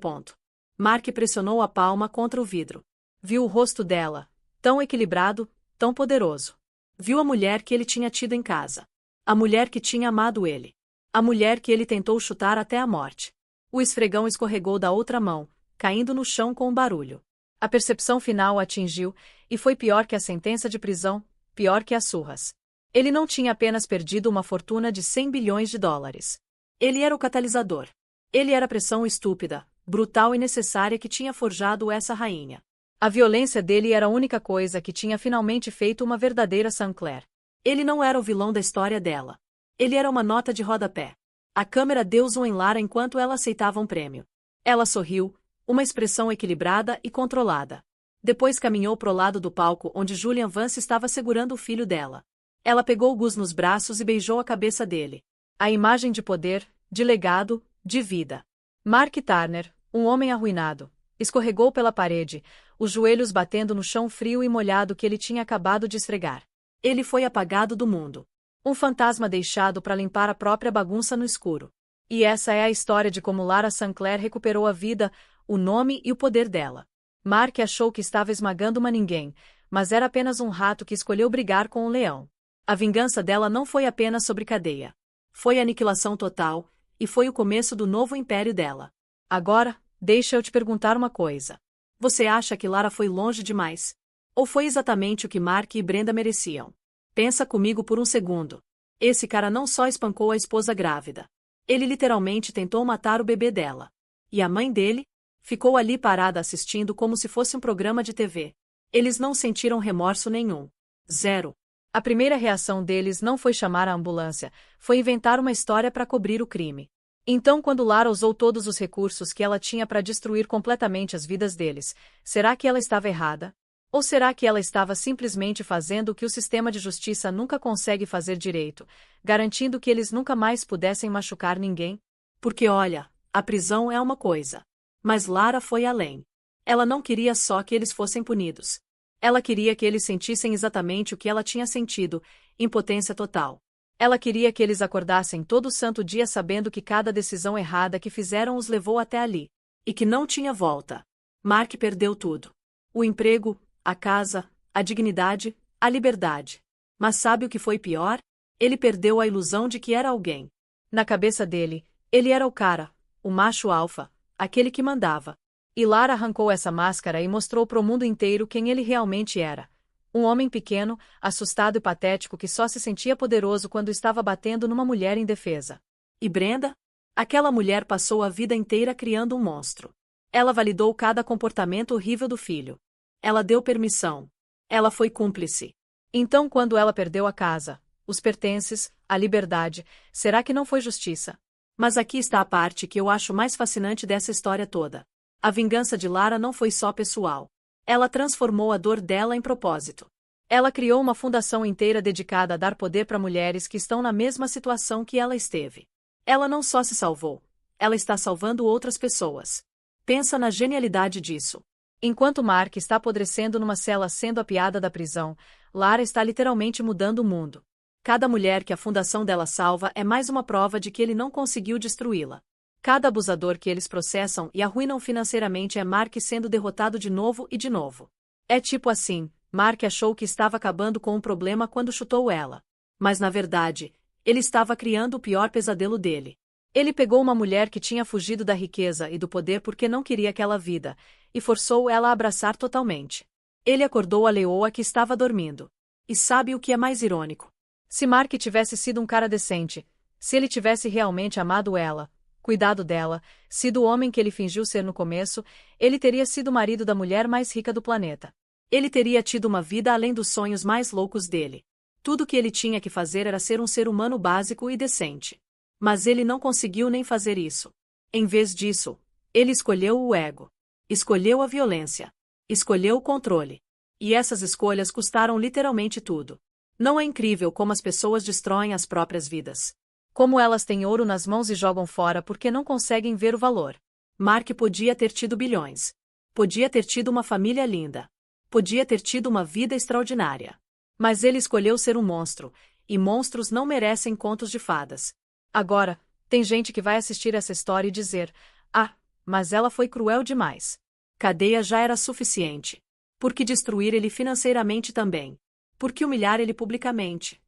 Mark pressionou a palma contra o vidro. Viu o rosto dela, tão equilibrado, tão poderoso. Viu a mulher que ele tinha tido em casa. A mulher que tinha amado ele. A mulher que ele tentou chutar até a morte. O esfregão escorregou da outra mão, caindo no chão com um barulho. A percepção final o atingiu, e foi pior que a sentença de prisão, pior que as surras. Ele não tinha apenas perdido uma fortuna de 100 bilhões de dólares. Ele era o catalisador. Ele era a pressão estúpida, brutal e necessária que tinha forjado essa rainha. A violência dele era a única coisa que tinha finalmente feito uma verdadeira Sinclair. Ele não era o vilão da história dela. Ele era uma nota de rodapé. A câmera deu zoom em Lara enquanto ela aceitava um prêmio. Ela sorriu, uma expressão equilibrada e controlada. Depois caminhou pro lado do palco onde Julian Vance estava segurando o filho dela. Ela pegou Gus nos braços e beijou a cabeça dele. A imagem de poder, de legado, de vida. Mark Turner, um homem arruinado, escorregou pela parede, os joelhos batendo no chão frio e molhado que ele tinha acabado de esfregar. Ele foi apagado do mundo. Um fantasma deixado para limpar a própria bagunça no escuro. E essa é a história de como Lara Sinclair recuperou a vida, o nome e o poder dela. Mark achou que estava esmagando uma ninguém, mas era apenas um rato que escolheu brigar com um leão. A vingança dela não foi apenas sobre cadeia. Foi aniquilação total, e foi o começo do novo império dela. Agora, deixa eu te perguntar uma coisa. Você acha que Lara foi longe demais? Ou foi exatamente o que Mark e Brenda mereciam? Pensa comigo por um segundo. Esse cara não só espancou a esposa grávida. Ele literalmente tentou matar o bebê dela. E a mãe dele? Ficou ali parada assistindo como se fosse um programa de TV. Eles não sentiram remorso nenhum. Zero. A primeira reação deles não foi chamar a ambulância, foi inventar uma história para cobrir o crime. Então, quando Lara usou todos os recursos que ela tinha para destruir completamente as vidas deles, será que ela estava errada? Ou será que ela estava simplesmente fazendo o que o sistema de justiça nunca consegue fazer direito, garantindo que eles nunca mais pudessem machucar ninguém? Porque olha, a prisão é uma coisa. Mas Lara foi além. Ela não queria só que eles fossem punidos. Ela queria que eles sentissem exatamente o que ela tinha sentido, impotência total. Ela queria que eles acordassem todo santo dia sabendo que cada decisão errada que fizeram os levou até ali. E que não tinha volta. Mark perdeu tudo. O emprego, a casa, a dignidade, a liberdade. Mas sabe o que foi pior? Ele perdeu a ilusão de que era alguém. Na cabeça dele, ele era o cara, o macho alfa, aquele que mandava. E Lara arrancou essa máscara e mostrou pro mundo inteiro quem ele realmente era. Um homem pequeno, assustado e patético que só se sentia poderoso quando estava batendo numa mulher indefesa. E Brenda? Aquela mulher passou a vida inteira criando um monstro. Ela validou cada comportamento horrível do filho. Ela deu permissão. Ela foi cúmplice. Então, quando ela perdeu a casa, os pertences, a liberdade, será que não foi justiça? Mas aqui está a parte que eu acho mais fascinante dessa história toda. A vingança de Lara não foi só pessoal. Ela transformou a dor dela em propósito. Ela criou uma fundação inteira dedicada a dar poder para mulheres que estão na mesma situação que ela esteve. Ela não só se salvou, ela está salvando outras pessoas. Pensa na genialidade disso. Enquanto Mark está apodrecendo numa cela sendo apiada da prisão, Lara está literalmente mudando o mundo. Cada mulher que a fundação dela salva é mais uma prova de que ele não conseguiu destruí-la. Cada abusador que eles processam e arruinam financeiramente é Mark sendo derrotado de novo e de novo. É tipo assim, Mark achou que estava acabando com um problema quando chutou ela. Mas na verdade, ele estava criando o pior pesadelo dele. Ele pegou uma mulher que tinha fugido da riqueza e do poder porque não queria aquela vida, e forçou ela a abraçar totalmente. Ele acordou a leoa que estava dormindo. E sabe o que é mais irônico? Se Mark tivesse sido um cara decente, se ele tivesse realmente amado ela, cuidado dela, sido o homem que ele fingiu ser no começo, ele teria sido o marido da mulher mais rica do planeta. Ele teria tido uma vida além dos sonhos mais loucos dele. Tudo que ele tinha que fazer era ser um ser humano básico e decente. Mas ele não conseguiu nem fazer isso. Em vez disso, ele escolheu o ego. Escolheu a violência. Escolheu o controle. E essas escolhas custaram literalmente tudo. Não é incrível como as pessoas destroem as próprias vidas? Como elas têm ouro nas mãos e jogam fora porque não conseguem ver o valor. Mark podia ter tido bilhões. Podia ter tido uma família linda. Podia ter tido uma vida extraordinária. Mas ele escolheu ser um monstro, e monstros não merecem contos de fadas. Agora, tem gente que vai assistir essa história e dizer: ah, mas ela foi cruel demais. Cadeia já era suficiente. Por que destruir ele financeiramente também? Por que humilhar ele publicamente?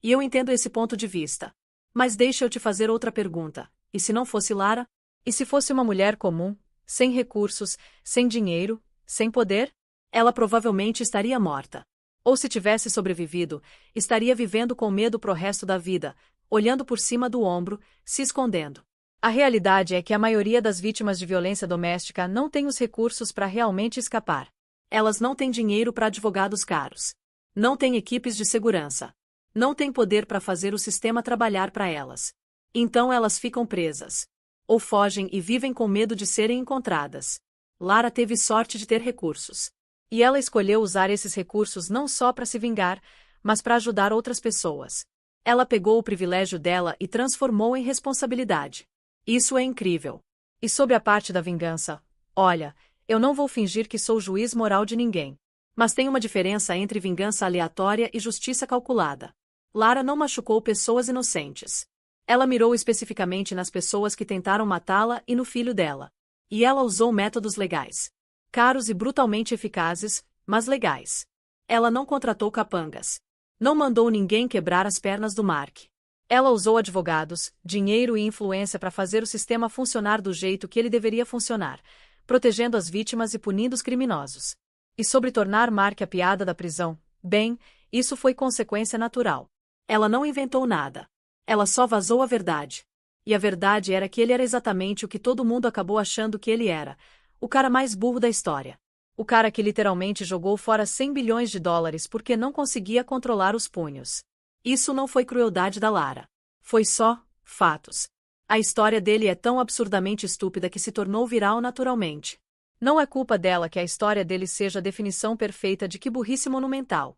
E eu entendo esse ponto de vista. Mas deixa eu te fazer outra pergunta. E se não fosse Lara? E se fosse uma mulher comum, sem recursos, sem dinheiro, sem poder? Ela provavelmente estaria morta. Ou se tivesse sobrevivido, estaria vivendo com medo pro resto da vida, olhando por cima do ombro, se escondendo. A realidade é que a maioria das vítimas de violência doméstica não tem os recursos para realmente escapar. Elas não têm dinheiro para advogados caros. Não têm equipes de segurança. Não têm poder para fazer o sistema trabalhar para elas. Então elas ficam presas. Ou fogem e vivem com medo de serem encontradas. Lara teve sorte de ter recursos. E ela escolheu usar esses recursos não só para se vingar, mas para ajudar outras pessoas. Ela pegou o privilégio dela e transformou em responsabilidade. Isso é incrível. E sobre a parte da vingança, olha, eu não vou fingir que sou juiz moral de ninguém. Mas tem uma diferença entre vingança aleatória e justiça calculada. Lara não machucou pessoas inocentes. Ela mirou especificamente nas pessoas que tentaram matá-la e no filho dela. E ela usou métodos legais. Caros e brutalmente eficazes, mas legais. Ela não contratou capangas. Não mandou ninguém quebrar as pernas do Mark. Ela usou advogados, dinheiro e influência para fazer o sistema funcionar do jeito que ele deveria funcionar, protegendo as vítimas e punindo os criminosos. E sobre tornar Mark a piada da prisão, bem, isso foi consequência natural. Ela não inventou nada. Ela só vazou a verdade. E a verdade era que ele era exatamente o que todo mundo acabou achando que ele era. O cara mais burro da história. O cara que literalmente jogou fora 100 bilhões de dólares porque não conseguia controlar os punhos. Isso não foi crueldade da Lara. Foi só fatos. A história dele é tão absurdamente estúpida que se tornou viral naturalmente. Não é culpa dela que a história dele seja a definição perfeita de que burrice monumental.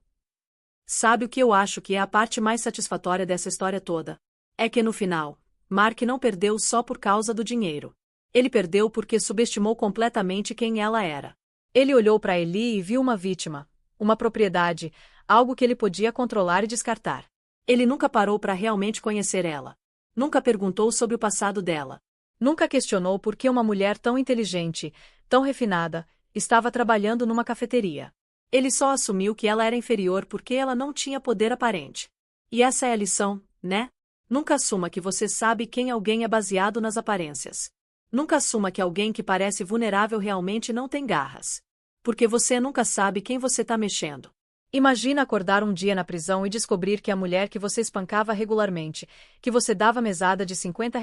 Sabe o que eu acho que é a parte mais satisfatória dessa história toda? É que no final, Mark não perdeu só por causa do dinheiro. Ele perdeu porque subestimou completamente quem ela era. Ele olhou para Ellie e viu uma vítima, uma propriedade, algo que ele podia controlar e descartar. Ele nunca parou para realmente conhecer ela. Nunca perguntou sobre o passado dela. Nunca questionou por que uma mulher tão inteligente, tão refinada, estava trabalhando numa cafeteria. Ele só assumiu que ela era inferior porque ela não tinha poder aparente. E essa é a lição, né? Nunca assuma que você sabe quem alguém é baseado nas aparências. Nunca assuma que alguém que parece vulnerável realmente não tem garras. Porque você nunca sabe quem você está mexendo. Imagina acordar um dia na prisão e descobrir que a mulher que você espancava regularmente, que você dava mesada de R$ 50,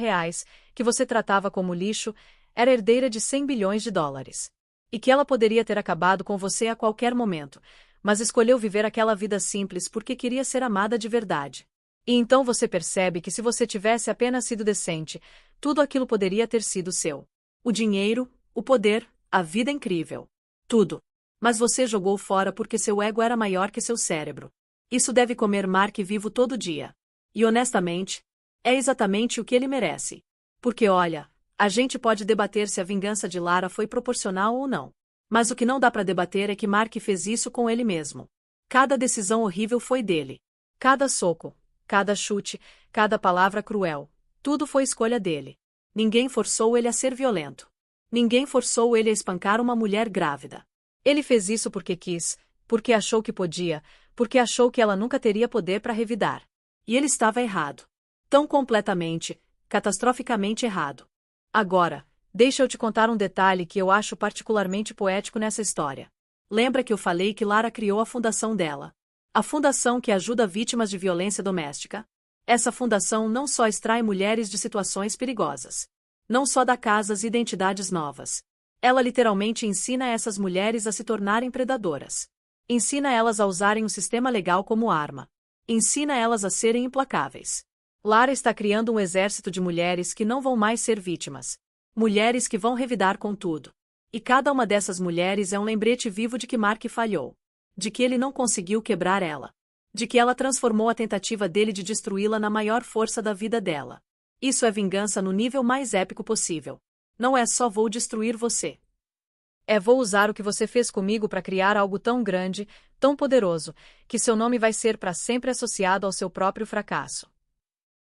que você tratava como lixo, era herdeira de 100 bilhões de dólares. E que ela poderia ter acabado com você a qualquer momento, mas escolheu viver aquela vida simples porque queria ser amada de verdade. E então você percebe que se você tivesse apenas sido decente, tudo aquilo poderia ter sido seu. O dinheiro, o poder, a vida incrível. Tudo. Mas você jogou fora porque seu ego era maior que seu cérebro. Isso deve comer Mark vivo todo dia. E honestamente, é exatamente o que ele merece. Porque olha, a gente pode debater se a vingança de Lara foi proporcional ou não. Mas o que não dá para debater é que Mark fez isso com ele mesmo. Cada decisão horrível foi dele. Cada soco, cada chute, cada palavra cruel. Tudo foi escolha dele. Ninguém forçou ele a ser violento. Ninguém forçou ele a espancar uma mulher grávida. Ele fez isso porque quis, porque achou que podia, porque achou que ela nunca teria poder para revidar. E ele estava errado. Tão completamente, catastroficamente errado. Agora, deixa eu te contar um detalhe que eu acho particularmente poético nessa história. Lembra que eu falei que Lara criou a fundação dela? A fundação que ajuda vítimas de violência doméstica? Essa fundação não só extrai mulheres de situações perigosas. Não só dá casas e identidades novas. Ela literalmente ensina essas mulheres a se tornarem predadoras. Ensina elas a usarem o sistema legal como arma. Ensina elas a serem implacáveis. Lara está criando um exército de mulheres que não vão mais ser vítimas. Mulheres que vão revidar com tudo. E cada uma dessas mulheres é um lembrete vivo de que Mark falhou. De que ele não conseguiu quebrar ela. De que ela transformou a tentativa dele de destruí-la na maior força da vida dela. Isso é vingança no nível mais épico possível. Não é só vou destruir você. É vou usar o que você fez comigo para criar algo tão grande, tão poderoso, que seu nome vai ser para sempre associado ao seu próprio fracasso.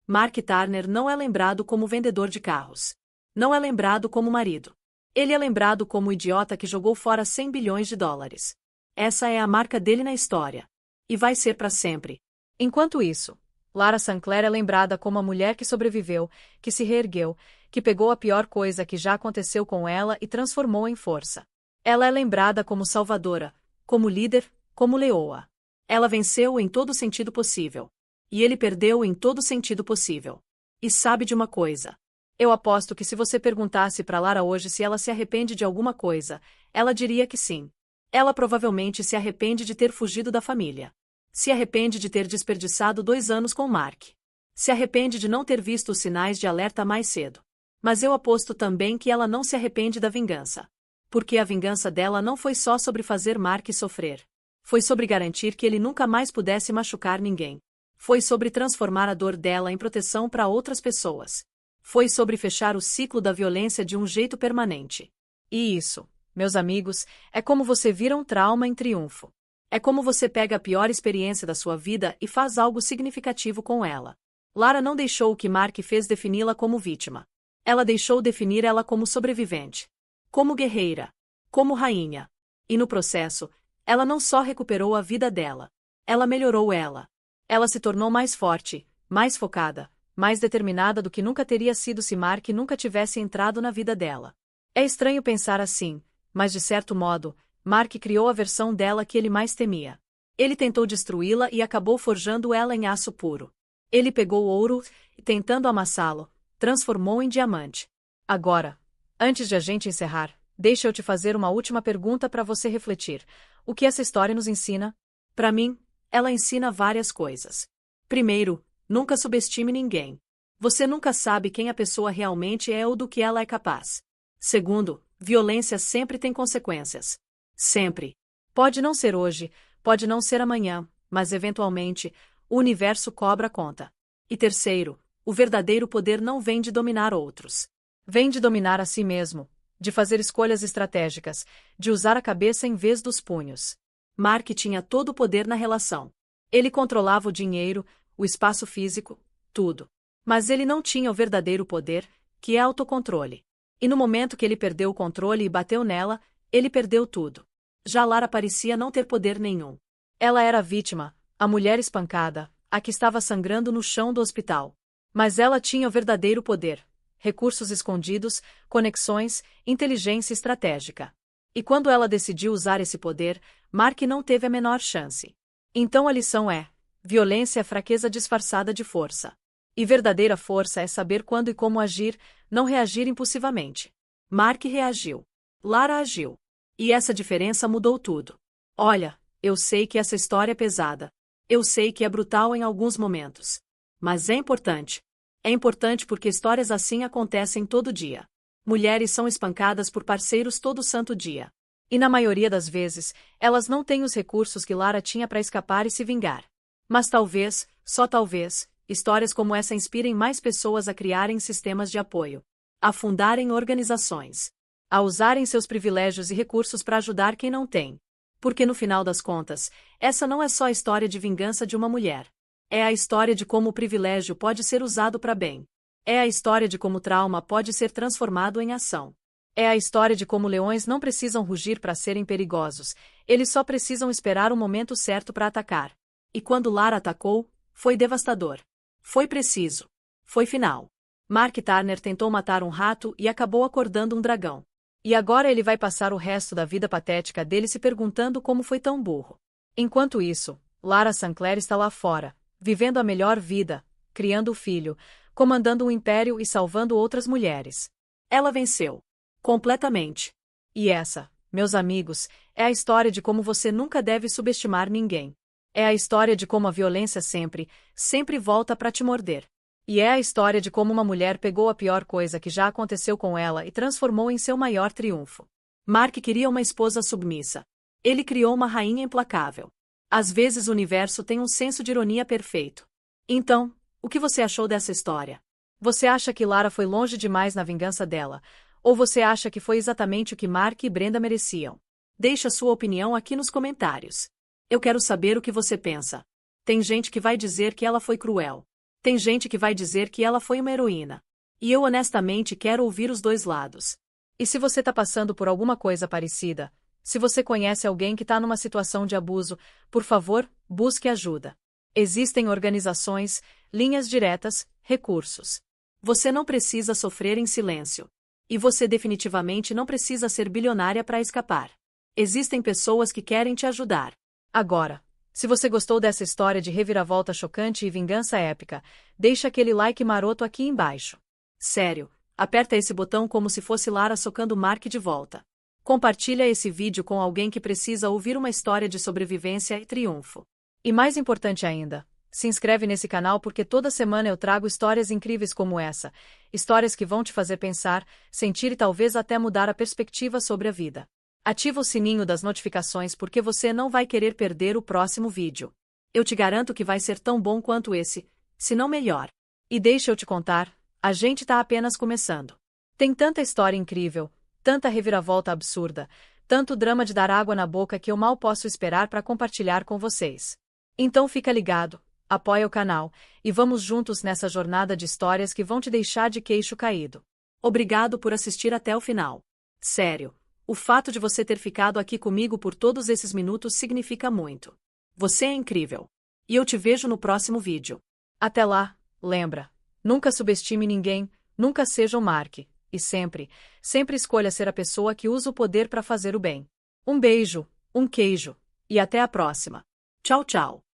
Mark Turner não é lembrado como vendedor de carros. Não é lembrado como marido. Ele é lembrado como o idiota que jogou fora 100 bilhões de dólares. Essa é a marca dele na história. E vai ser para sempre. Enquanto isso, Lara Sinclair é lembrada como a mulher que sobreviveu, que se reergueu, que pegou a pior coisa que já aconteceu com ela e transformou em força. Ela é lembrada como salvadora, como líder, como leoa. Ela venceu em todo sentido possível. E ele perdeu em todo sentido possível. E sabe de uma coisa? Eu aposto que se você perguntasse para Lara hoje se ela se arrepende de alguma coisa, ela diria que sim. Ela provavelmente se arrepende de ter fugido da família. Se arrepende de ter desperdiçado 2 anos com Mark. Se arrepende de não ter visto os sinais de alerta mais cedo. Mas eu aposto também que ela não se arrepende da vingança. Porque a vingança dela não foi só sobre fazer Mark sofrer. Foi sobre garantir que ele nunca mais pudesse machucar ninguém. Foi sobre transformar a dor dela em proteção para outras pessoas. Foi sobre fechar o ciclo da violência de um jeito permanente. E isso, meus amigos, é como você vira um trauma em triunfo. É como você pega a pior experiência da sua vida e faz algo significativo com ela. Lara não deixou o que Mark fez defini-la como vítima. Ela deixou definir ela como sobrevivente. Como guerreira. Como rainha. E no processo, ela não só recuperou a vida dela. Ela melhorou ela. Ela se tornou mais forte, mais focada, mais determinada do que nunca teria sido se Mark nunca tivesse entrado na vida dela. É estranho pensar assim, mas de certo modo, Mark criou a versão dela que ele mais temia. Ele tentou destruí-la e acabou forjando ela em aço puro. Ele pegou o ouro e, tentando amassá-lo, transformou em diamante. Agora, antes de a gente encerrar, deixa eu te fazer uma última pergunta para você refletir. O que essa história nos ensina? Para mim, ela ensina várias coisas. Primeiro, nunca subestime ninguém. Você nunca sabe quem a pessoa realmente é ou do que ela é capaz. Segundo, violência sempre tem consequências. Sempre. Pode não ser hoje, pode não ser amanhã, mas eventualmente, o universo cobra a conta. E terceiro, o verdadeiro poder não vem de dominar outros. Vem de dominar a si mesmo, de fazer escolhas estratégicas, de usar a cabeça em vez dos punhos. Mark tinha todo o poder na relação. Ele controlava o dinheiro, o espaço físico, tudo. Mas ele não tinha o verdadeiro poder, que é autocontrole. E no momento que ele perdeu o controle e bateu nela, ele perdeu tudo. Já Lara parecia não ter poder nenhum. Ela era a vítima, a mulher espancada, a que estava sangrando no chão do hospital. Mas ela tinha o verdadeiro poder. Recursos escondidos, conexões, inteligência estratégica. E quando ela decidiu usar esse poder, Mark não teve a menor chance. Então a lição é: violência é fraqueza disfarçada de força. E verdadeira força é saber quando e como agir, não reagir impulsivamente. Mark reagiu. Lara agiu. E essa diferença mudou tudo. Olha, eu sei que essa história é pesada. Eu sei que é brutal em alguns momentos. Mas é importante. É importante porque histórias assim acontecem todo dia. Mulheres são espancadas por parceiros todo santo dia. E na maioria das vezes, elas não têm os recursos que Lara tinha para escapar e se vingar. Mas talvez, só talvez, histórias como essa inspirem mais pessoas a criarem sistemas de apoio, a fundarem organizações, a usarem seus privilégios e recursos para ajudar quem não tem. Porque no final das contas, essa não é só a história de vingança de uma mulher. É a história de como o privilégio pode ser usado para bem. É a história de como o trauma pode ser transformado em ação. É a história de como leões não precisam rugir para serem perigosos, eles só precisam esperar o momento certo para atacar. E quando Lara atacou, foi devastador. Foi preciso. Foi final. Mark Turner tentou matar um rato e acabou acordando um dragão. E agora ele vai passar o resto da vida patética dele se perguntando como foi tão burro. Enquanto isso, Lara Sinclair está lá fora, vivendo a melhor vida, criando o filho, comandando um império e salvando outras mulheres. Ela venceu. Completamente. E essa, meus amigos, é a história de como você nunca deve subestimar ninguém. É a história de como a violência sempre, sempre volta para te morder. E é a história de como uma mulher pegou a pior coisa que já aconteceu com ela e transformou em seu maior triunfo. Mark queria uma esposa submissa. Ele criou uma rainha implacável. Às vezes o universo tem um senso de ironia perfeito. Então, o que você achou dessa história? Você acha que Lara foi longe demais na vingança dela? Ou você acha que foi exatamente o que Mark e Brenda mereciam? Deixe a sua opinião aqui nos comentários. Eu quero saber o que você pensa. Tem gente que vai dizer que ela foi cruel. Tem gente que vai dizer que ela foi uma heroína. E eu honestamente quero ouvir os dois lados. E se você está passando por alguma coisa parecida, se você conhece alguém que está numa situação de abuso, por favor, busque ajuda. Existem organizações, linhas diretas, recursos. Você não precisa sofrer em silêncio. E você definitivamente não precisa ser bilionária para escapar. Existem pessoas que querem te ajudar. Agora, se você gostou dessa história de reviravolta chocante e vingança épica, deixa aquele like maroto aqui embaixo. Sério, aperta esse botão como se fosse Lara socando Mark de volta. Compartilha esse vídeo com alguém que precisa ouvir uma história de sobrevivência e triunfo. E mais importante ainda, se inscreve nesse canal porque toda semana eu trago histórias incríveis como essa, histórias que vão te fazer pensar, sentir e talvez até mudar a perspectiva sobre a vida. Ativa o sininho das notificações porque você não vai querer perder o próximo vídeo. Eu te garanto que vai ser tão bom quanto esse, se não melhor. E deixa eu te contar, a gente tá apenas começando. Tem tanta história incrível, tanta reviravolta absurda, tanto drama de dar água na boca que eu mal posso esperar para compartilhar com vocês. Então fica ligado, apoia o canal, e vamos juntos nessa jornada de histórias que vão te deixar de queixo caído. Obrigado por assistir até o final. Sério, o fato de você ter ficado aqui comigo por todos esses minutos significa muito. Você é incrível. E eu te vejo no próximo vídeo. Até lá, lembra, nunca subestime ninguém, nunca seja um Mark, e sempre, sempre escolha ser a pessoa que usa o poder para fazer o bem. Um beijo, um queijo, e até a próxima. Tchau, tchau.